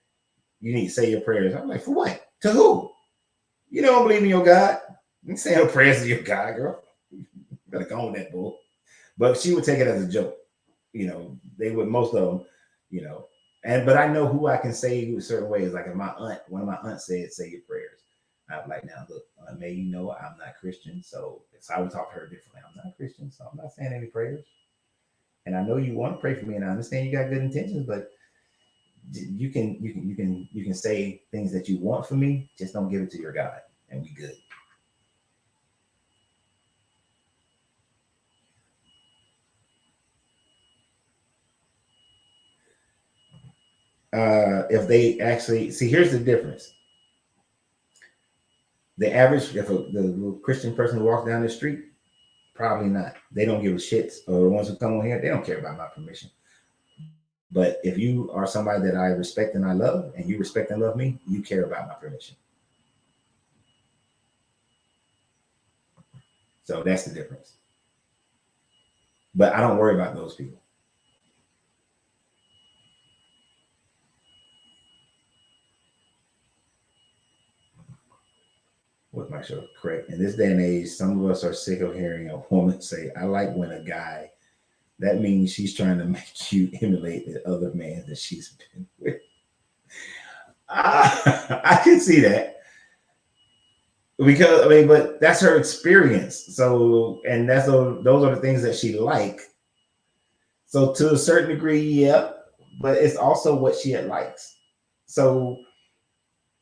you need to say your prayers. I'm like, for what? To who? You don't believe in your God? You say no prayers to your God, girl. You better go on that bull. But she would take it as a joke. They would, most of them, you know. But I know who I can say a certain ways. Like if one of my aunts said, say your prayers. I'm like, now look, May, I'm not Christian. So I would talk to her differently. I'm not Christian, so I'm not saying any prayers. And I know you want to pray for me, and I understand you got good intentions, but you can say things that you want from me, just don't give it to your God, and we good. If they actually see, here's the difference. The average, if the Christian person who walks down the street, probably not. They don't give a shit. Or the ones who come on here, they don't care about my permission. But if you are somebody that I respect and I love, and you respect and love me, you care about my permission. So that's the difference. But I don't worry about those people. With my show, correct. In this day and age, some of us are sick of hearing a woman say, I like when a guy, that means she's trying to make you emulate the other man that she's been with. I can see that. Because but that's her experience. So, and those are the things that she like. So to a certain degree, yeah, but it's also what she likes. So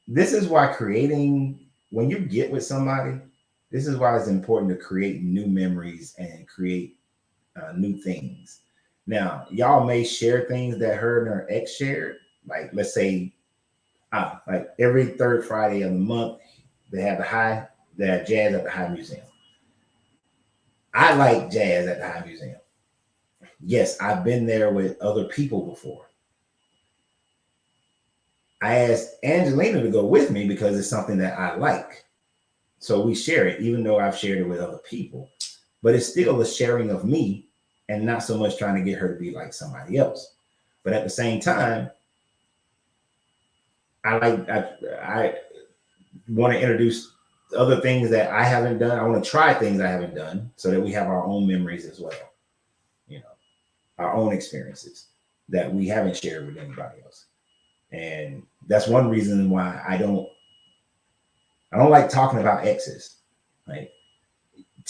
this is why when you get with somebody, this is why it's important to create new memories and create new things. Now, y'all may share things that her and her ex shared. Like, let's say, like every third Friday of the month, they have jazz at the High Museum. I like jazz at the High Museum. Yes, I've been there with other people before. I asked Angelina to go with me because it's something that I like. So we share it, even though I've shared it with other people. But it's still a sharing of me and not so much trying to get her to be like somebody else. But at the same time, I want to introduce other things that I haven't done. I want to try things I haven't done so that we have our own memories as well. Our own experiences that we haven't shared with anybody else. And that's one reason why I don't like talking about exes. Like,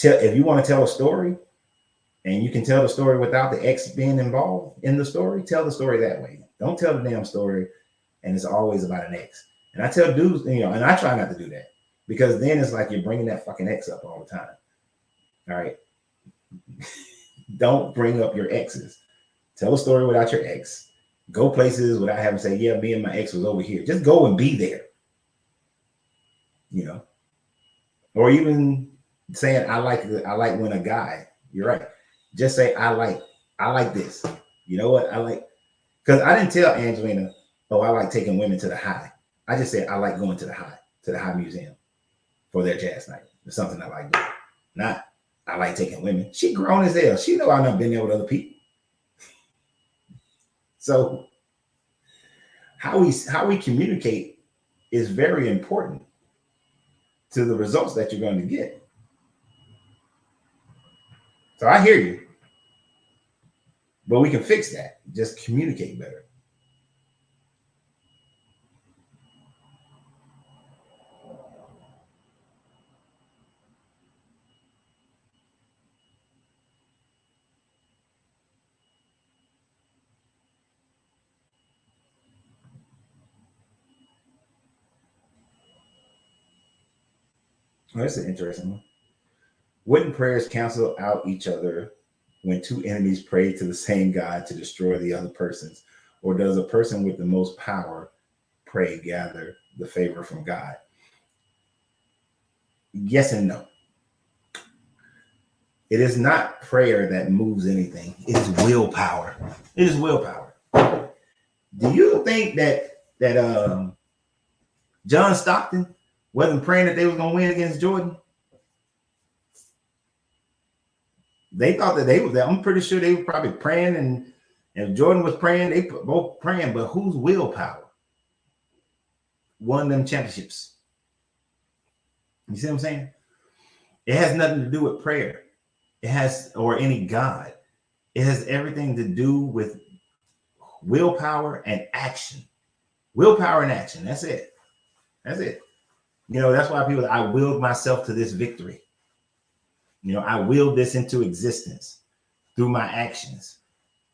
if you want to tell a story and you can tell the story without the ex being involved in the story, tell the story that way. Don't tell the damn story and it's always about an ex. And I tell dudes, and I try not to do that because then it's like you're bringing that fucking ex up all the time. All right. Don't bring up your exes. Tell a story without your ex. Go places without having to say, yeah, me and my ex was over here. Just go and be there. Or even saying, I like when a guy, you're right. Just say, I like this. You know what? I like, because I didn't tell Angelina, oh, I like taking women to the High. I just said, I like going to the High Museum for their jazz night. It's something I like doing. Not, I like taking women. She grown as hell. She know I've not been there with other people. So how we communicate is very important to the results that you're going to get. So I hear you, but we can fix that. Just communicate better. Oh, that's an interesting one. Wouldn't prayers cancel out each other when two enemies pray to the same God to destroy the other persons? Or does a person with the most power pray gather the favor from God? Yes and no. It is not prayer that moves anything. It is willpower. It is willpower. Do you think that John Stockton wasn't praying that they was gonna win against Jordan? They thought that they were. I'm pretty sure they were probably praying, and if Jordan was praying, they both praying. But whose willpower won them championships? You see what I'm saying? It has nothing to do with prayer. It has, or any God. It has everything to do with willpower and action. Willpower and action. That's it. That's it. You know, that's why people, I willed myself to this victory. You know, I willed this into existence through my actions.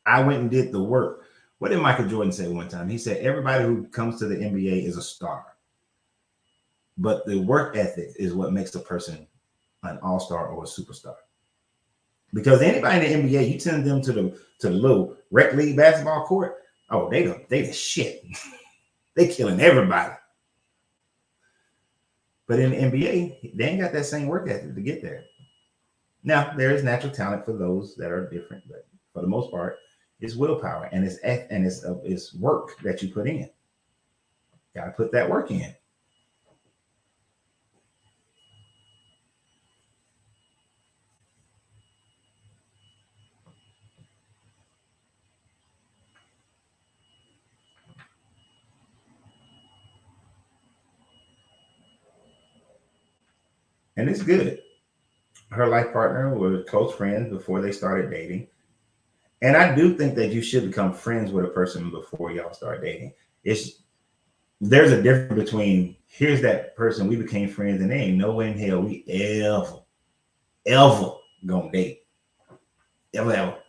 I went and did the work. What did Michael Jordan say one time? He said, everybody who comes to the NBA is a star. But the work ethic is what makes a person an all-star or a superstar. Because anybody in the NBA, you send them to the little rec league basketball court, oh, they the shit. They killing everybody. But in the NBA, they ain't got that same work ethic to get there. Now, there is natural talent for those that are different, but for the most part, it's willpower and it's work that you put in. Got to put that work in. And it's good. Her life partner was close friends before they started dating. And I do think that you should become friends with a person before y'all start dating. There's a difference between here's that person, we became friends, and there ain't no way in hell we ever gonna date. Ever.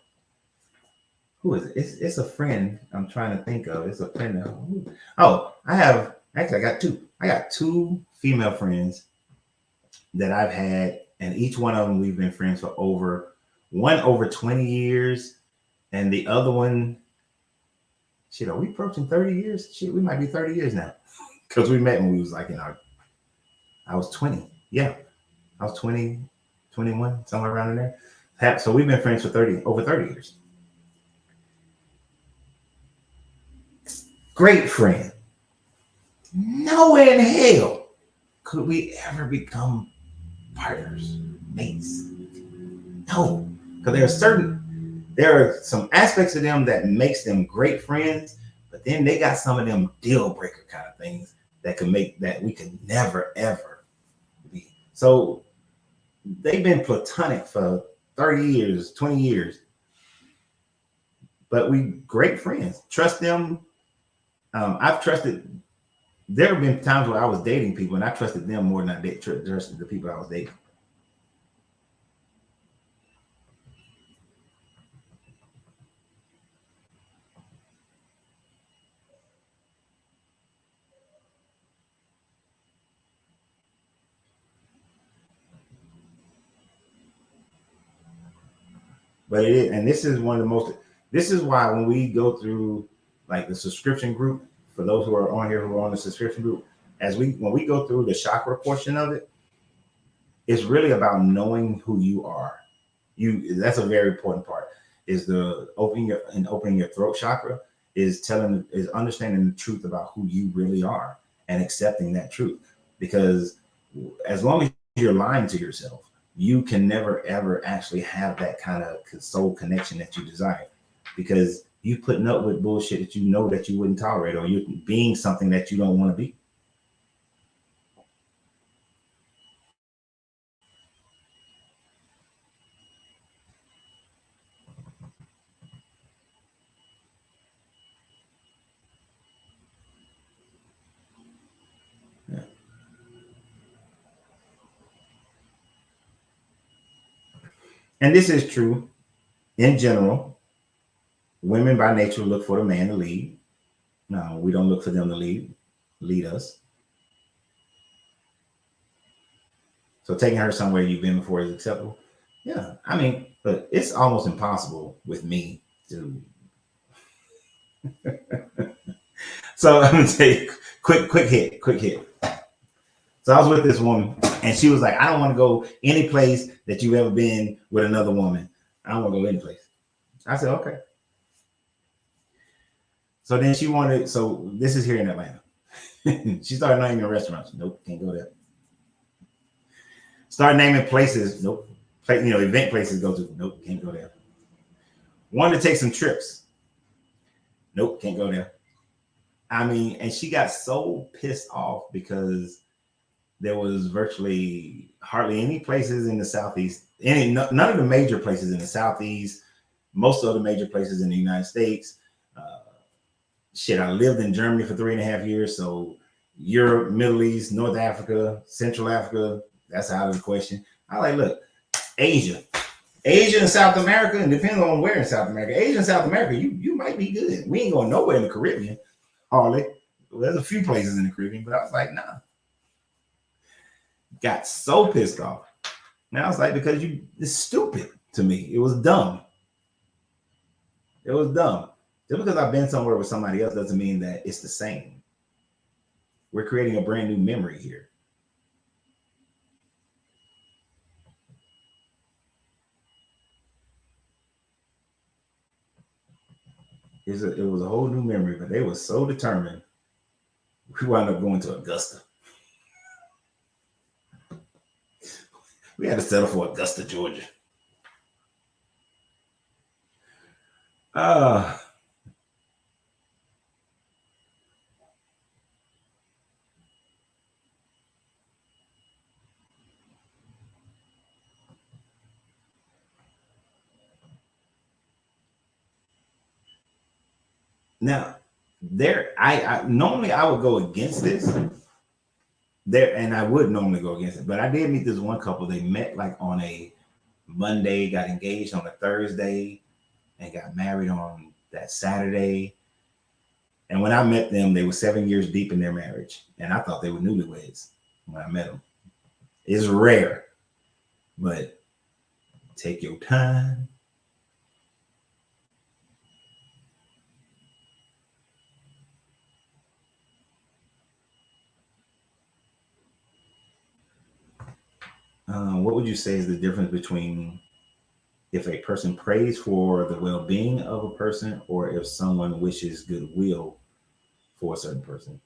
Who is it? It's a friend I'm trying to think of. It's a friend of, oh, I got two. I got two female friends that I've had, and each one of them we've been friends for over 20 years, and the other one, shit, are we approaching 30 years? Shit, we might be 30 years now. Because we met when we was like I was 20. Yeah. I was 20, 21, somewhere around in there. So we've been friends for over 30 years. Great friend. Nowhere in hell could we ever become partners, mates. No. Because there are some aspects of them that makes them great friends, but then they got some of them deal breaker kind of things that could make that we could never ever be. So they've been platonic for 30 years, 20 years, but we great friends. Trust them. I've trusted. There have been times where I was dating people and I trusted them more than I trusted the people I was dating. But it is, and this is one of the most. This is why when we go through like the subscription group, for those who are on here who are on the subscription group, when we go through the chakra portion of it, it's really about knowing who you are. That's a very important part. Is the opening your throat chakra is understanding the truth about who you really are and accepting that truth. Because as long as you're lying to yourself, you can never ever actually have that kind of soul connection that you desire, because you putting up with bullshit that you know that you wouldn't tolerate, or you're being something that you don't want to be. Yeah. And this is true in general. Women by nature look for the man to lead. No, we don't look for them to lead us. So taking her somewhere you've been before is acceptable. Yeah, I mean, but it's almost impossible with me to. So I'm gonna take quick hit. So I was with this woman, and she was like, "I don't want to go any place that you've ever been with another woman. I don't want to go any place." I said, "Okay." So then she wanted. So this is here in Atlanta. She started naming restaurants. Nope, can't go there. Start naming places. Nope. Event places to go to. Nope, can't go there. Wanted to take some trips. Nope, can't go there. I mean, and she got so pissed off because there was virtually hardly any places in the Southeast, none of the major places in the Southeast, most of the major places in the United States. I lived in Germany for 3.5 years, so Europe, Middle East, North Africa, Central Africa, that's out of the question. I like, look, Asia and South America, and depending on where in South America, Asia and South America, you might be good. We ain't going nowhere in the Caribbean, hardly. Well, there's a few places in the Caribbean, but I was like, nah. Got so pissed off. Now I was like, because it's stupid to me. It was dumb. It was dumb. Just because I've been somewhere with somebody else doesn't mean that it's the same. We're creating a brand new memory here. It was a whole new memory, but they were so determined. We wound up going to Augusta. We had to settle for Augusta, Georgia. Now, I normally I would go against this. And I would normally go against it, but I did meet this one couple. They met like on a Monday, got engaged on a Thursday, and got married on that Saturday. And when I met them, they were 7 years deep in their marriage, and I thought they were newlyweds when I met them. It's rare, but take your time. What would you say is the difference between if a person prays for the well-being of a person or if someone wishes goodwill for a certain person?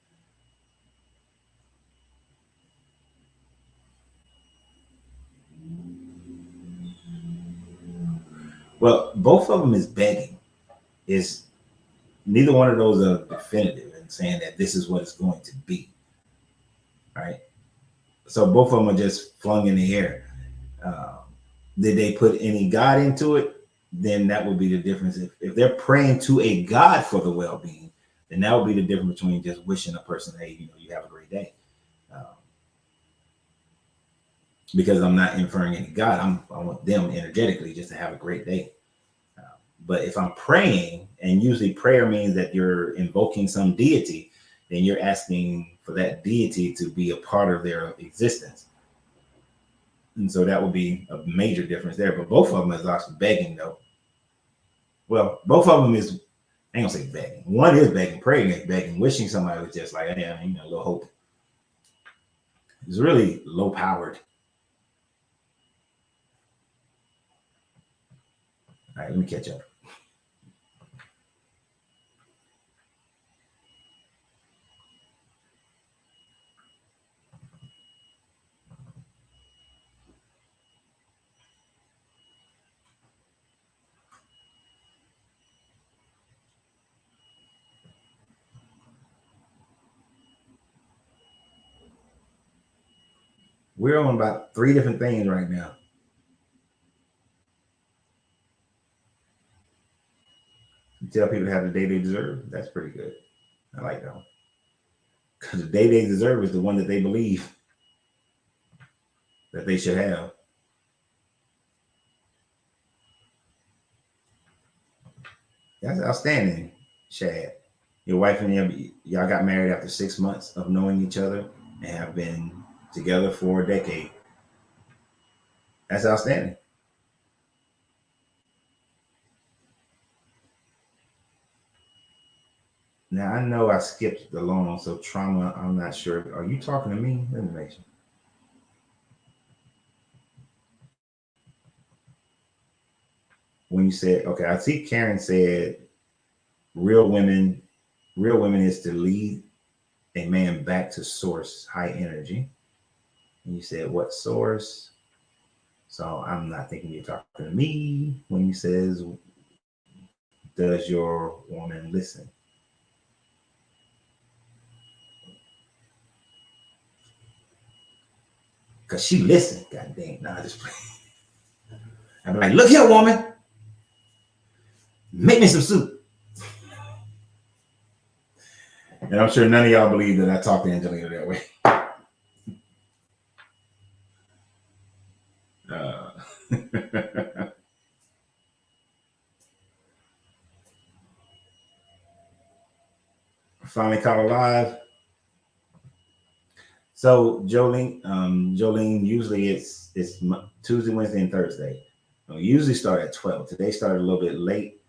Well, both of them is begging. Is neither one of those are definitive in saying that this is what it's going to be. Right? So both of them are just flung in the air. Did they put any God into it? Then that would be the difference. If they're praying to a God for the well-being, then that would be the difference between just wishing a person, hey, you have a great day. Because I'm not inferring any God. I want them energetically just to have a great day. But if I'm praying, and usually prayer means that you're invoking some deity, then you're asking for that deity to be a part of their existence. And so that would be a major difference there. But both of them is actually begging, though. Well, both of them is, I ain't gonna say begging. One is begging, praying is begging, wishing somebody was just like, yeah, a little hope. It's really low powered. All right, let me catch up. We're on about 3 different things right now. You tell people to have the day they deserve. That's pretty good. I like that one. Because the day they deserve is the one that they believe that they should have. That's outstanding, Shad. Your wife and y'all got married after 6 months of knowing each other and have been together for a decade. That's outstanding. Now I know I skipped along, so trauma. I'm not sure. Are you talking to me? Let me make sure. When you said okay, I see Karen said real women, real women is to lead a man back to source, high energy. And you said what source? So I'm not thinking you're talking to me when you says, does your woman listen? Cause she listened. God dang, nah, just I'm like, look here, woman, make me some soup. And I'm sure none of y'all believe that I talk to Angelina that way. Finally caught alive. So Jolene, usually it's Tuesday, Wednesday, and Thursday. We usually start at 12. Today started a little bit late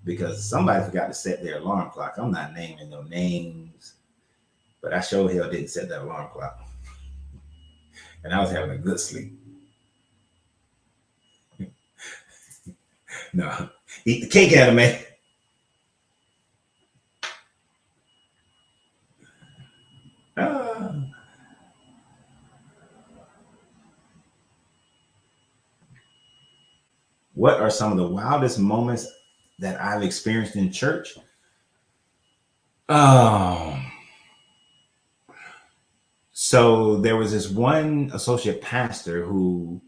because somebody forgot to set their alarm clock. I'm not naming no names, but I sure hell didn't set that alarm clock. And I was having a good sleep. No, eat the cake out of me. Uh, what are some of the wildest moments that I've experienced in church? Um, so there was this one associate pastor who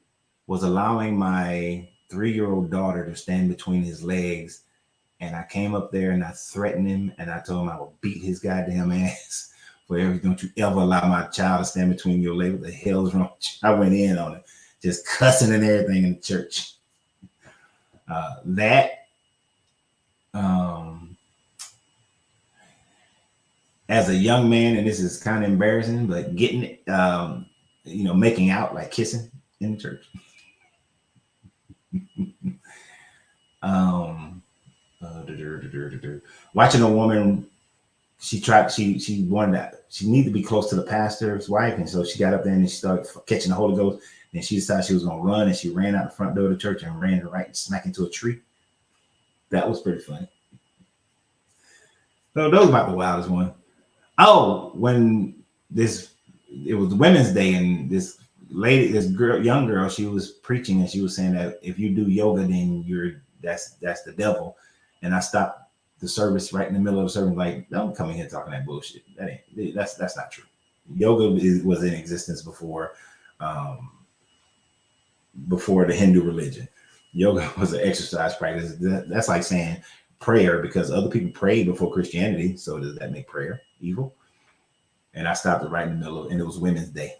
was allowing my 3-year-old daughter to stand between his legs. And I came up there and I threatened him and I told him I would beat his goddamn ass for everything. Don't you ever allow my child to stand between your legs. What the hell is wrong? I went in on it, just cussing and everything in the church. That as a young man, and this is kind of embarrassing, but getting making out, like kissing in the church. um, Watching a woman, she wanted that she needed to be close to the pastor's wife, and so she got up there and she started catching the Holy Ghost. And she decided she was going to run, and she ran out the front door of the church and ran right smack into a tree. That was pretty funny. So those about the wildest one. Oh, when it was Women's Day, and this young girl, she was preaching and she was saying that if you do yoga, then that's the devil. And I stopped the service right in the middle of the service, like, don't come in here talking that bullshit. That's not true. Yoga was in existence before the Hindu religion. Yoga was an exercise practice. That's like saying prayer, because other people prayed before Christianity. So does that make prayer evil? And I stopped it right in the middle, and it was Women's Day.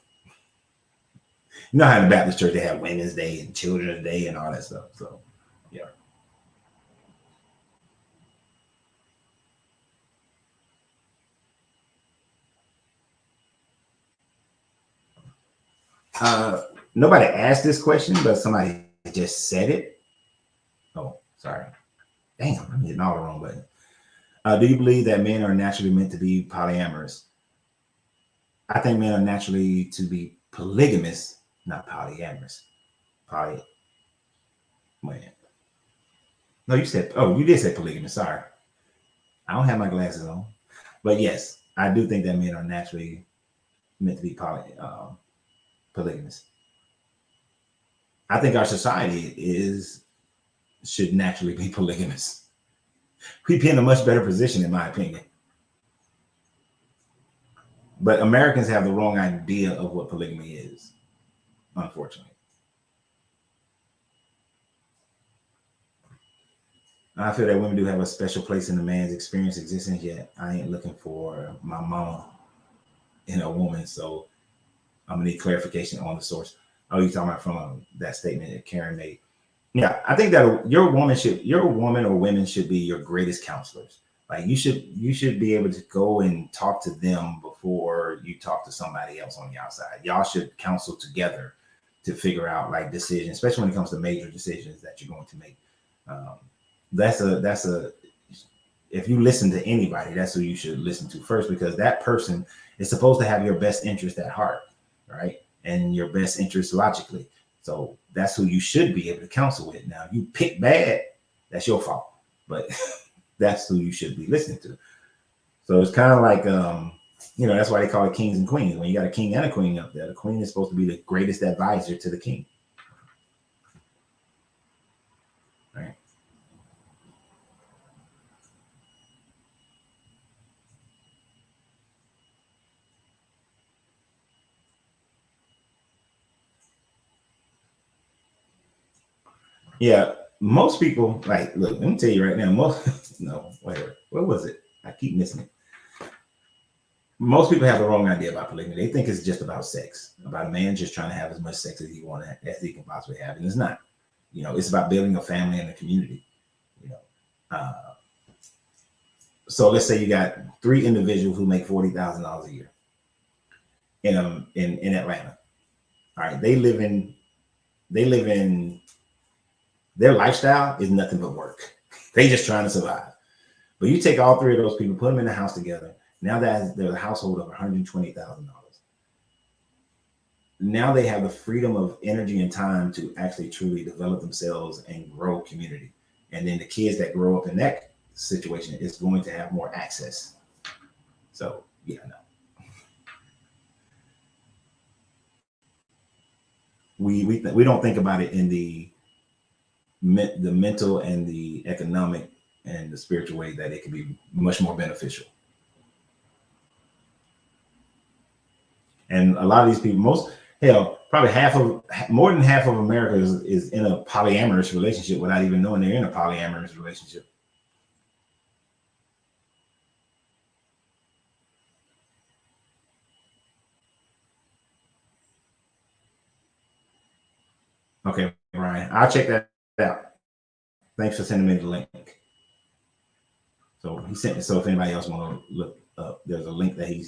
You know how in the Baptist church they have Women's Day and Children's Day and all that stuff. So, yeah. Nobody asked this question, but somebody just said it. Oh, sorry. Damn, I'm hitting all the wrong buttons. Do you believe that men are naturally meant to be polyamorous? I think men are naturally to be polygamous, not polyamorous. Wait. No, you did say polygamous. Sorry. I don't have my glasses on. But yes, I do think that men are naturally meant to be polygamous. I think our society should naturally be polygamous. We'd be in a much better position, in my opinion. But Americans have the wrong idea of what polygamy is, unfortunately. I feel that women do have a special place in a man's experience existence, yet I ain't looking for my mama in a woman. So I'm gonna need clarification on the source. Oh, you talking about from that statement that Karen made? Yeah, I think that your woman or women should be your greatest counselors. Like you should be able to go and talk to them before you talk to somebody else on the outside. Y'all should counsel together to figure out like decisions, especially when it comes to major decisions that you're going to make. Um, that's a if you listen to anybody, that's who you should listen to first, because that person is supposed to have your best interest at heart, right? And your best interest logically. So that's who you should be able to counsel with. Now, if you pick bad, that's your fault, but that's who you should be listening to. So it's kind of like, that's why they call it kings and queens. When you got a king and a queen up there, the queen is supposed to be the greatest advisor to the king. Right? Yeah, most people, like, look, let me tell you right now, no, whatever. What was it? I keep missing it. Most people have the wrong idea about polygamy. They think it's just about sex, about a man just trying to have as much sex as he can possibly have, and it's not. It's about building a family and a community. You know, uh, so let's say you got 3 individuals who make $40,000 a year in Atlanta. All right, they live in their lifestyle is nothing but work. They just trying to survive. But you take all 3 of those people, put them in the house together. Now that there's a household of $120,000. Now they have the freedom of energy and time to actually truly develop themselves and grow community. And then the kids that grow up in that situation is going to have more access. So yeah, no. We don't think about it in the mental and the economic and the spiritual way that it can be much more beneficial. And a lot of these people, probably more than half of America is in a polyamorous relationship without even knowing they're in a polyamorous relationship. Okay, Ryan, I'll check that out. Thanks for sending me the link. So he sent. So if anybody else want to look up, there's a link that he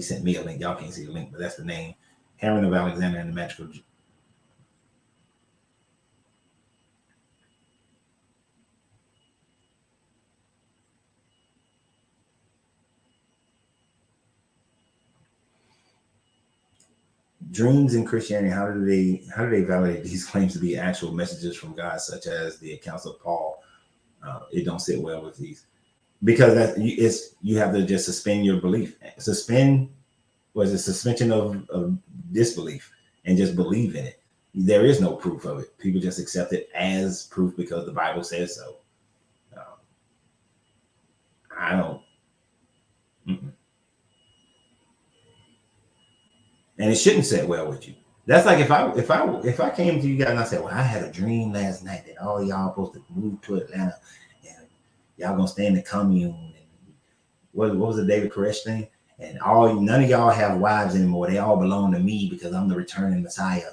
sent me a link. Y'all can't see the link, but that's the name. Heron of Alexander and the Magical Dreams in Christianity. How do they validate these claims to be actual messages from God, such as the accounts of Paul? It don't sit well with these, because you have to just suspend your belief. Suspension of disbelief, and just believe in it. There is no proof of it. People just accept it as proof because the Bible says so. I don't. Mm-mm. And it shouldn't sit well with you. That's like if I came to you guys and I said, well, I had a dream last night that all y'all supposed to move to Atlanta and y'all gonna stay in the commune, and what was the David Koresh thing? And none of y'all have wives anymore. They all belong to me because I'm the returning Messiah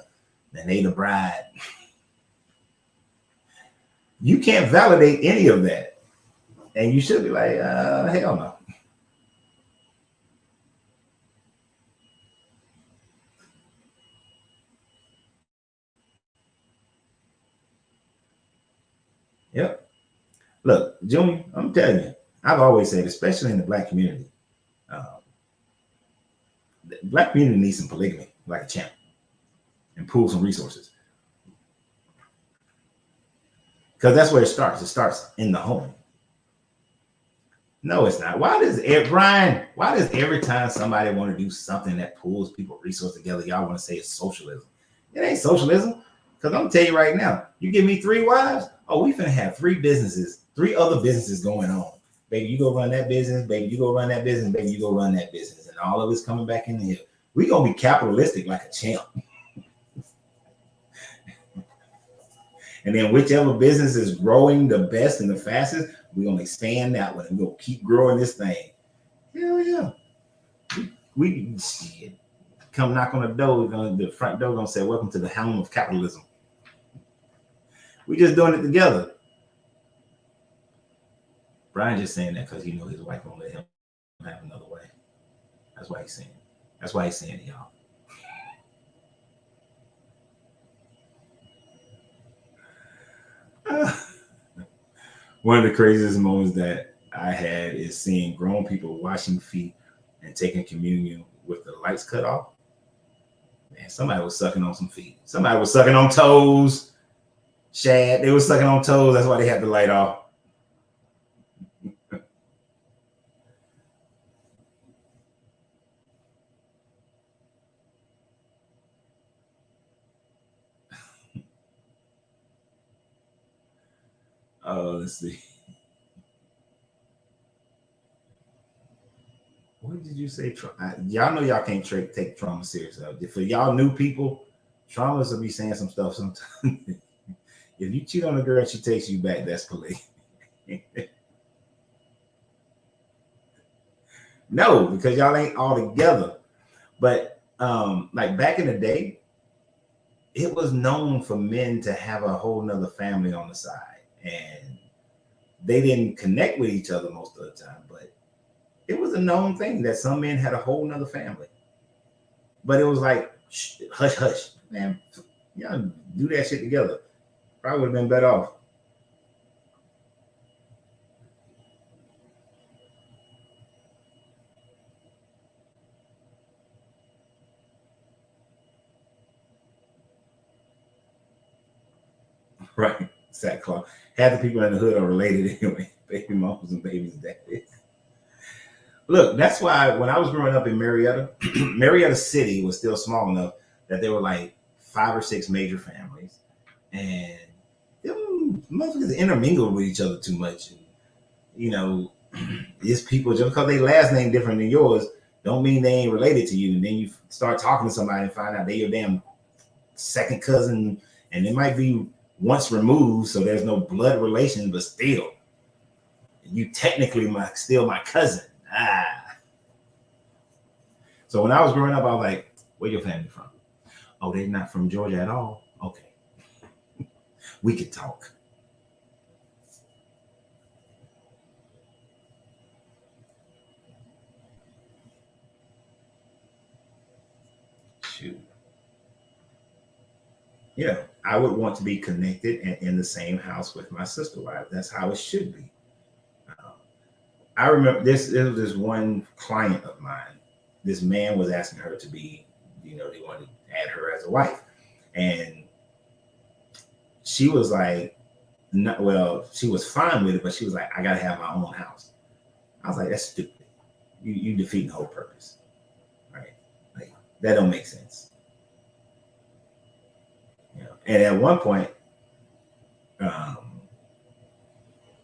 and they the bride. You can't validate any of that. And you should be like, hell no. Yep. Look, Junior, I'm telling you, I've always said, especially in the Black community, the Black community needs some polygamy, like a champ, and pool some resources. Because that's where it starts. It starts in the home. No, it's not. Why does every time somebody want to do something that pulls people resources together, y'all want to say it's socialism? It ain't socialism. Because I'm gonna tell you right now, you give me 3 wives, oh, we finna have 3 other businesses going on. Baby, you go run that business, baby, you go run that business, baby, you go run that business. And all of it's coming back in the hill. We gonna be capitalistic like a champ. And then whichever business is growing the best and the fastest, we're gonna expand that one and we'll keep growing this thing. Hell yeah. We shit. Come knock on the door, the front door gonna say, welcome to the helm of capitalism. We just doing it together. Brian just saying that because he know his wife won't let him have another way. That's why he's saying it. That's why he's saying it, y'all. One of the craziest moments that I had is seeing grown people washing feet and taking communion with the lights cut off. Man, somebody was sucking on some feet. Somebody was sucking on toes. Shad, they were sucking on toes. That's why they had the light off. Let's see. What did you say? Y'all know y'all can't take trauma serious. For y'all new people, traumas will be saying some stuff sometimes. If you cheat on a girl and she takes you back, that's police. No, because y'all ain't all together. But like back in the day, it was known for men to have a whole nother family on the side. And they didn't connect with each other most of the time, but it was a known thing that some men had a whole nother family. But it was like, shh, hush, hush, man, y'all do that shit together. Probably would have been better off. Right. Sackcloth. Half the people in the hood are related anyway. Baby moms and babies' daddies. Look, that's why when I was growing up in Marietta, Marietta City was still small enough that there were like 5 or 6 major families. And them motherfuckers intermingled with each other too much. And, you know, these people, just because they last name different than yours, don't mean they ain't related to you. And then you start talking to somebody and find out they your damn second cousin, and it might be once removed, so there's no blood relation, but still, you technically still my cousin. So when I was growing up, I was like, where your family from? Oh, they're not from Georgia at all? Okay. We could talk. Shoot. Yeah, I would want to be connected and in the same house with my sister wife. That's how it should be. Um, I remember this. There was this one client of mine. This man was asking her to be, they wanted to add her as a wife, and she was like, not, well, she was fine with it, but she was like, I gotta have my own house. I was like, that's stupid. You defeating the whole purpose, right? Like that don't make sense. And at one point, um,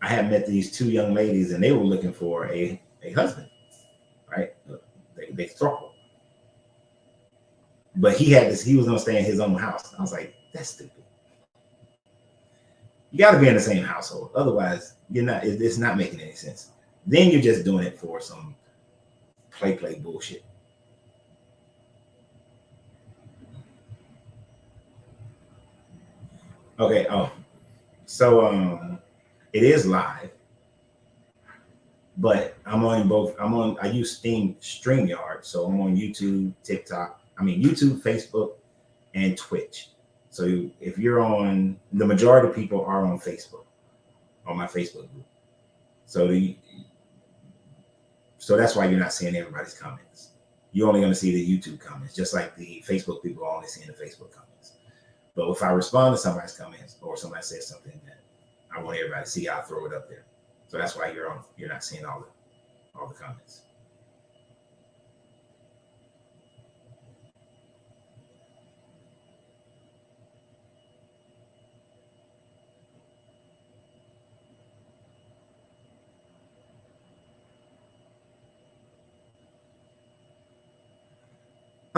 I had met these 2 young ladies, and they were looking for a husband, right? They struggled, but he had this. He was gonna stay in his own house. I was like, that's stupid. You got to be in the same household, otherwise, you're not. It's not making any sense. Then you're just doing it for some play bullshit. Okay. Oh, so it is live, but I'm on both. I use StreamYard, so I'm on YouTube, TikTok. I mean YouTube, Facebook, and Twitch. So if you're on, the majority of people are on Facebook, on my Facebook group. So so that's why you're not seeing everybody's comments. You're only going to see the YouTube comments, just like the Facebook people are only seeing the Facebook comments. But if I respond to somebody's comments or somebody says something that I want everybody to see, I'll throw it up there. So that's why you're not seeing all the comments.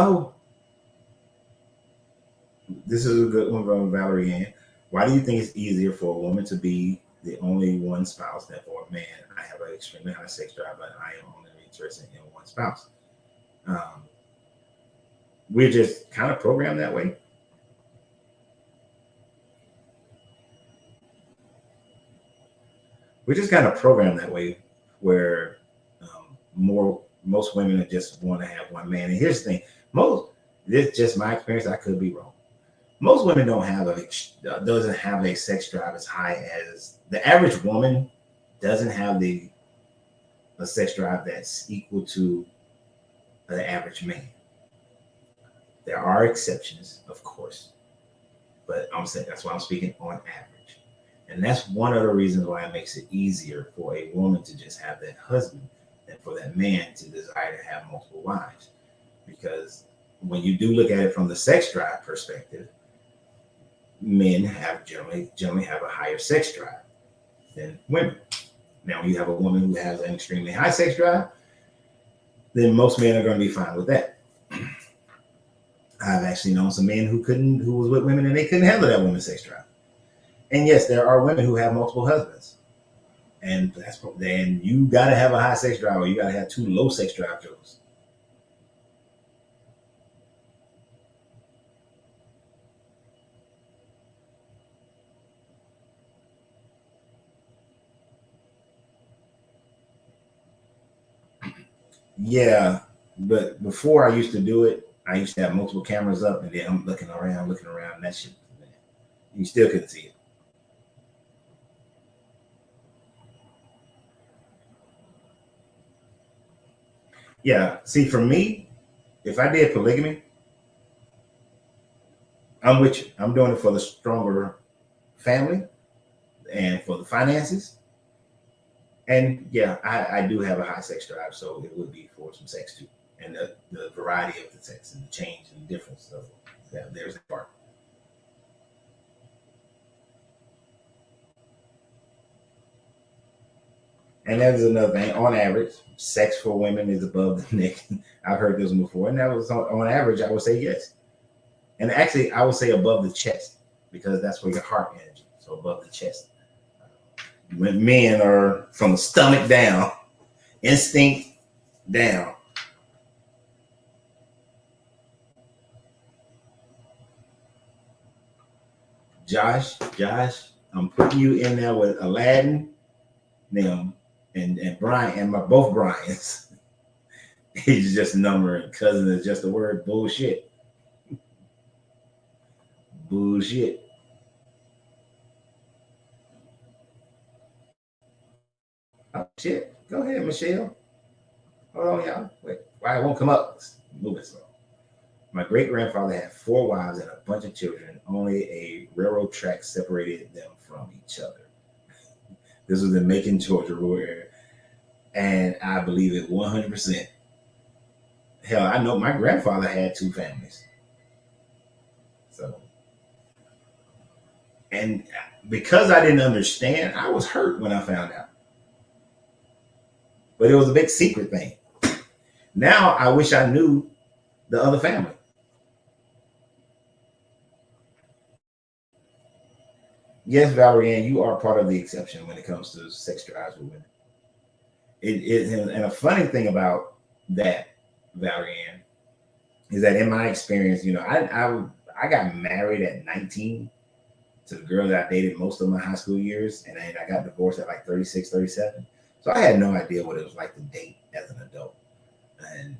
Oh, this is a good one from Valerie Ann. Why do you think it's easier for a woman to be the only one spouse than for a man? I have an extremely high sex drive, but I am only interested in one spouse. Um, we're just kind of programmed that way. We're just kind of programmed that way, where most women just want to have one man. And here's the thing: most, this is just my experience. I could be wrong. Most women doesn't have a sex drive as high as the average woman. Doesn't have a sex drive that's equal to the average man. There are exceptions, of course, but I'm saying that's why I'm speaking on average. And that's one of the reasons why it makes it easier for a woman to just have that husband than for that man to desire to have multiple wives. Because when you do look at it from the sex drive perspective, men have generally have a higher sex drive than women. Now, when you have a woman who has an extremely high sex drive, then most men are going to be fine with that. I've actually known some men who was with women and they couldn't handle that woman's sex drive. And yes, there are women who have multiple husbands, and then you got to have a high sex drive, or you got to have two low sex drive jokes. Yeah, but before I used to do it, I used to have multiple cameras up, and then I'm looking around, and that shit, man, you still couldn't see it. Yeah, see, for me, if I did polygamy, I'm with you. I'm doing it for the stronger family and for the finances. And yeah, I do have a high sex drive, so it would be for some sex too, and the variety of the sex and the change and the difference of that. There's the part. And that is another thing. On average, sex for women is above the neck. I've heard this one before, and that was on average. I would say yes, and actually, I would say above the chest because that's where your heart energy. So above the chest. When men are from the stomach down, instinct down. Josh, I'm putting you in there with Aladdin, them, and Brian, and my both Brian's. He's just a number, and cousin is just a word. Bullshit. Bullshit. Oh shit. Go ahead, Michelle. Hold on, y'all. Wait. Why it won't come up? Move it slow. My great grandfather had four wives and a bunch of children. Only a railroad track separated them from each other. This was in Macon, Georgia, rural area, and I believe it 100%. Hell, I know my grandfather had two families. So, and because I didn't understand, I was hurt when I found out. But it was a big secret thing. Now I wish I knew the other family. Yes, Valerie Ann, you are part of the exception when it comes to sex drives with women. And a funny thing about that, Valerie Ann, is that in my experience, I got married at 19 to the girl that I dated most of my high school years, and then I got divorced at like 36, 37. So I had no idea what it was like to date as an adult. And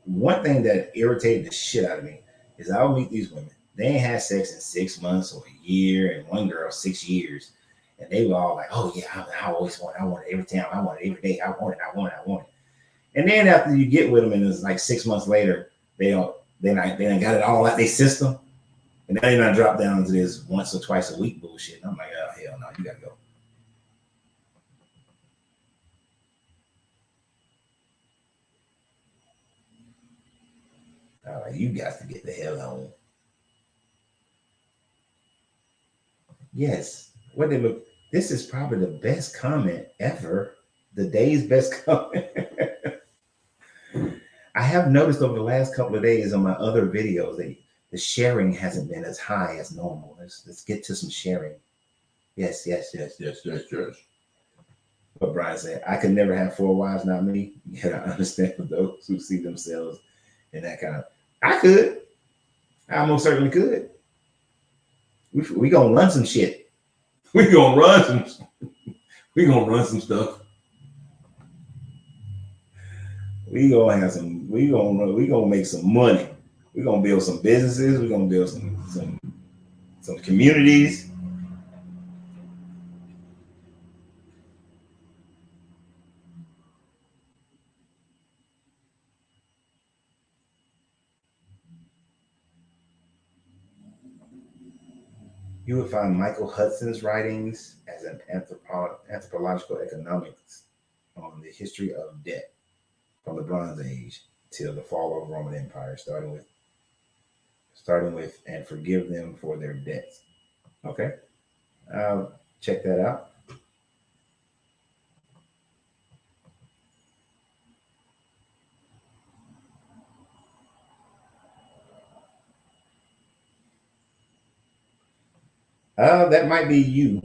one thing that irritated the shit out of me is I would meet these women. They ain't had sex in 6 months or a year, and one girl 6 years. And they were all like, "Oh yeah, I always I want it every time, I want it every day, I want it, I want it, I want it." And then after you get with them, and it's like 6 months later, they done got it all out their system, and now they not drop down into this once or twice a week bullshit. And I'm like, oh hell no, you gotta go. All right, you got to get the hell on. Yes. What they look. This is probably the best comment ever. The day's best comment. I have noticed over the last couple of days on my other videos that the sharing hasn't been as high as normal. Let's get to some sharing. Yes, yes, yes, yes, yes, yes. What Brian said, I could never have four wives, not me. Yet I understand for those who see themselves in that kind of. I could. I most certainly could. We gonna run some shit. We gonna run some. We gonna run some stuff. We gonna have some. We gonna make some money. We're gonna build some businesses. We're gonna build some communities. You would find Michael Hudson's writings as an anthropological economics on the history of debt from the Bronze Age till the fall of the Roman Empire, starting with and forgive them for their debts. Okay, check that out. That might be you,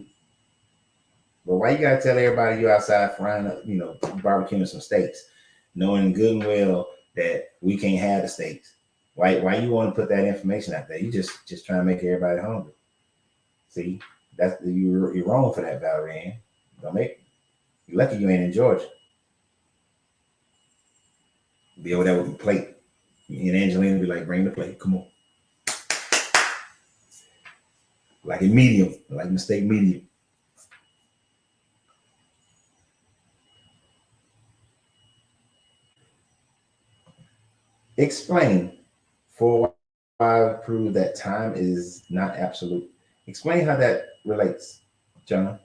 but why you gotta tell everybody you outside frying up, barbecuing some steaks, knowing good and well that we can't have the steaks? Why you want to put that information out there? You just trying to make everybody hungry. See, that's you're wrong for that, Valerie. Don't make you lucky you ain't in Georgia. Be over there with the plate. Me and Angelina be like, bring the plate. Come on. Like a medium, like mistake medium. Explain for why prove that time is not absolute. Explain how that relates, John.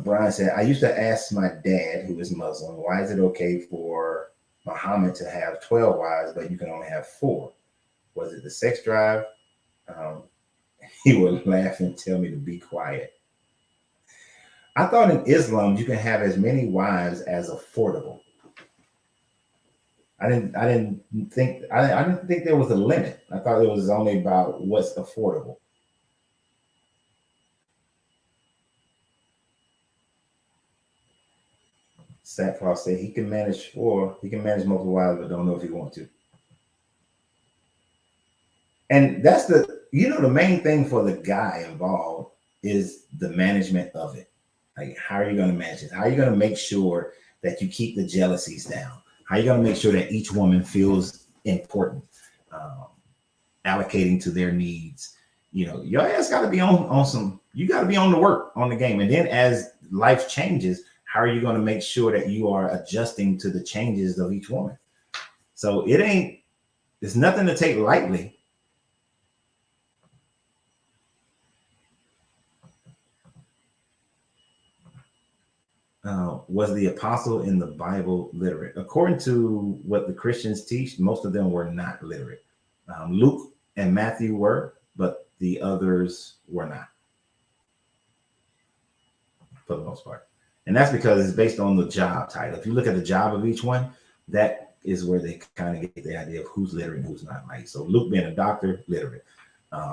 Brian said, I used to ask my dad, who is Muslim, why is it okay for Muhammad to have 12 wives, but you can only have four? Was it the sex drive? Um, he would laugh and tell me to be quiet. I thought in Islam you can have as many wives as affordable. I didn't think there was a limit. I thought it was only about what's affordable. Sackcloth said he can manage multiple wives, but don't know if he wants to. And that's the main thing for the guy involved is the management of it. Like, how are you going to manage it? How are you going to make sure that you keep the jealousies down? How are you going to make sure that each woman feels important, um, allocating to their needs? Your ass got to be on some. You got to be on the work on the game, and then as life changes, how are you going to make sure that you are adjusting to the changes of each woman? So it's nothing to take lightly. Was the apostle in the Bible literate? According to what the Christians teach, most of them were not literate. Luke and Matthew were, but the others were not, for the most part. And that's because it's based on the job title. If you look at the job of each one, that is where they kind of get the idea of who's literate and who's not. Like, so Luke being a doctor, literate.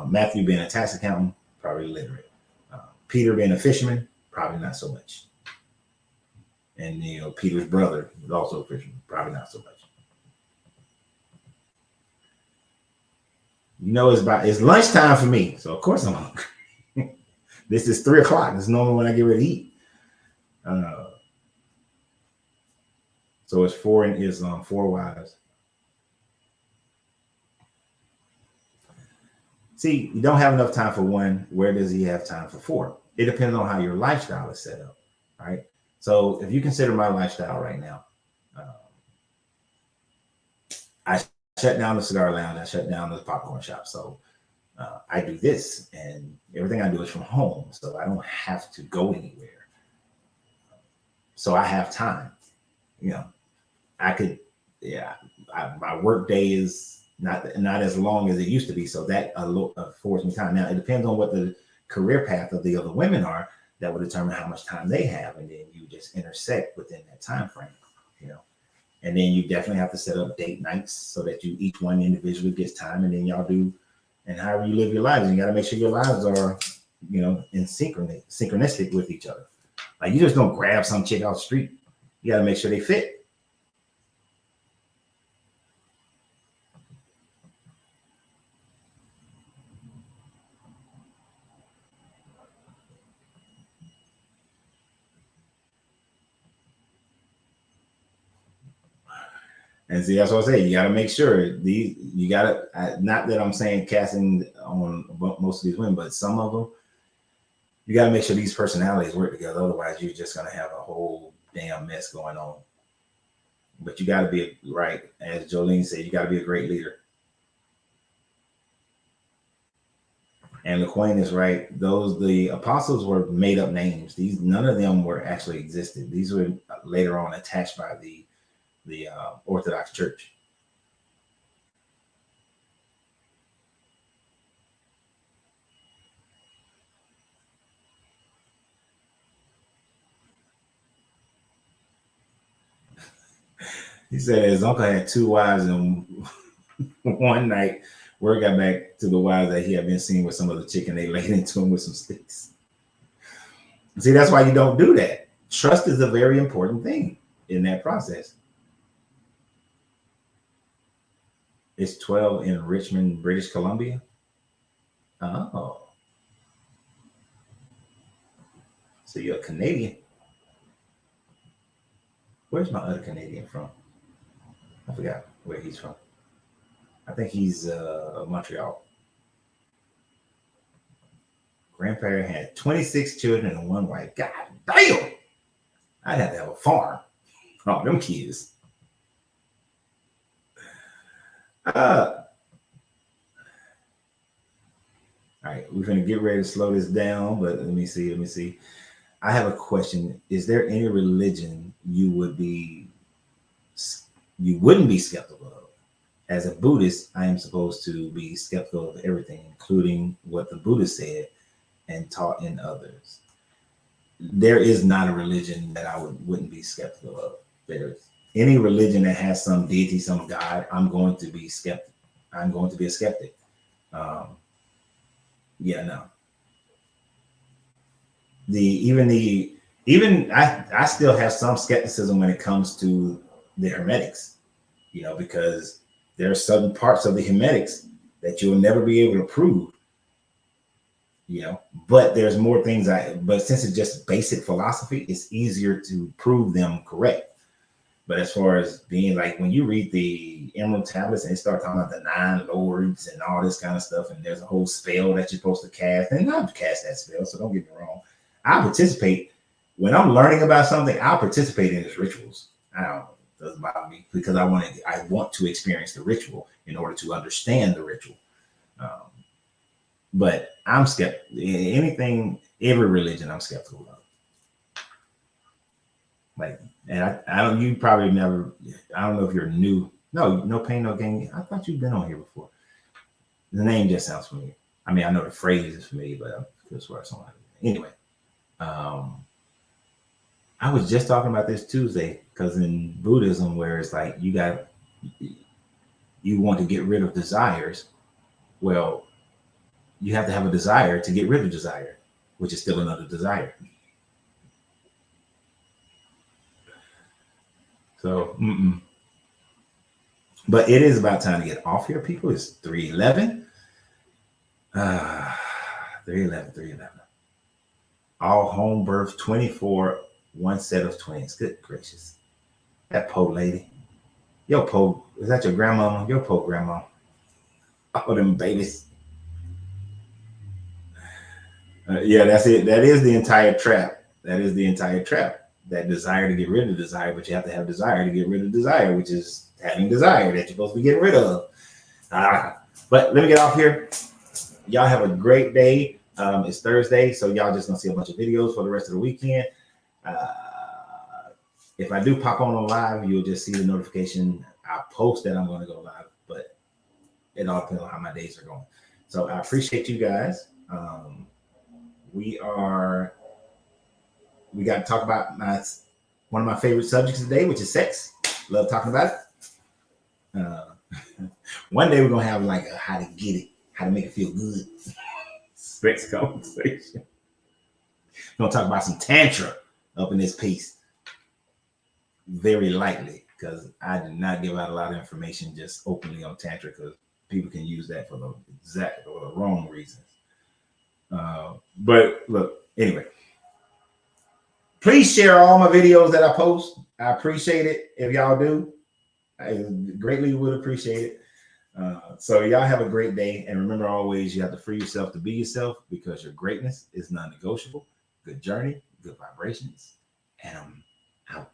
Matthew being a tax accountant, probably literate. Peter being a fisherman, probably not so much. And Peter's brother was also a Christian, probably not so much. It's lunchtime for me, so of course I'm hungry. This is 3:00. This is normally when I get ready to eat. So it's four in Islam, four wives. See, you don't have enough time for one. Where does he have time for four? It depends on how your lifestyle is set up, right? So if you consider my lifestyle right now, I shut down the cigar lounge, I shut down the popcorn shop. So I do this, and everything I do is from home. So I don't have to go anywhere. So I have time. I could, yeah. My work day is not as long as it used to be. So that affords me time. Now it depends on what the career path of the other women are. That will determine how much time they have, and then you just intersect within that time frame. And then you definitely have to set up date nights so that each one individually gets time, and then y'all do, and however you live your lives, you got to make sure your lives are, in synchronistic with each other. Like, you just don't grab some chick off the street. You got to make sure they fit. And see, that's what I say. You got to make sure these. You got to. Not that I'm saying casting on most of these women, but some of them, you got to make sure these personalities work together. Otherwise, you're just gonna have a whole damn mess going on. But you got to be right, as Jolene said. You got to be a great leader. And LaQuaine is right. The apostles were made up names. These none of them were actually existed. These were later on attached by the Orthodox Church. He said his uncle had 2 wives, and one night word got back to the wives that he had been seen with some other chick, and they laid into him with some sticks. See, that's why you don't do that. Trust is a very important thing in that process. It's 12 in Richmond, British Columbia. Oh. So you're a Canadian. Where's my other Canadian from? I forgot where he's from. I think he's Montreal. Grandparent had 26 children and 1 wife. God damn! I'd have to have a farm. Oh, them kids. All right, we're going to get ready to slow this down, but let me see. I have a question. Is there any religion you wouldn't be skeptical of? As a Buddhist, I am supposed to be skeptical of everything, including what the Buddha said and taught in others. There is not a religion that I wouldn't be skeptical of. There's any religion that has some deity, some God, I'm going to be skeptic. I'm going to be a skeptic. I still have some skepticism when it comes to the Hermetics, because there are certain parts of the Hermetics that you'll never be able to prove, but there's more things but since it's just basic philosophy, it's easier to prove them correct. But as far as being like, when you read the Emerald Tablets and they start talking about the 9 lords and all this kind of stuff, and there's a whole spell that you're supposed to cast, and I've cast that spell, so don't get me wrong. I participate when I'm learning about something. I'll participate in its rituals. It doesn't bother me because I want to experience the ritual in order to understand the ritual. But I'm skeptical. Every religion I'm skeptical of. Like, and I don't. You probably never. I don't know if you're new. No pain, no gain. I thought you've been on here before. The name just sounds familiar. I mean, I know the phrase is familiar, but I could swear something. Anyway, I was just talking about this Tuesday because in Buddhism, where it's like you want to get rid of desires. Well, you have to have a desire to get rid of desire, which is still another desire. So, but it is about time to get off here, people. It's 3:11. 3:11. All home birth, 24, 1 set of twins. Good gracious. That Poe lady. Yo, Poe, is that your grandmama? Your Poe grandma. All them babies. Yeah, that's it. That is the entire trap. That desire to get rid of desire, but you have to have desire to get rid of desire, which is having desire that you're supposed to be getting rid of. But let me get off here. Y'all have a great day. It's Thursday, so y'all just gonna see a bunch of videos for the rest of the weekend. If I do pop on live, you'll just see the notification. I'll post that I'm going to go live, but it all depends on how my days are going. So I appreciate you guys. We got to talk about one of my favorite subjects today, which is sex. Love talking about it. One day we're going to have like a how to get it, how to make it feel good sex conversation. We're going to talk about some tantra up in this piece. Very lightly, because I did not give out a lot of information just openly on tantra, because people can use that for the exact or the wrong reasons. But look, anyway, please share all my videos that I post. I appreciate it if y'all do. I greatly would appreciate it. So y'all have a great day, and remember always you have to free yourself to be yourself because your greatness is non-negotiable. Good journey, good vibrations, and I'm out.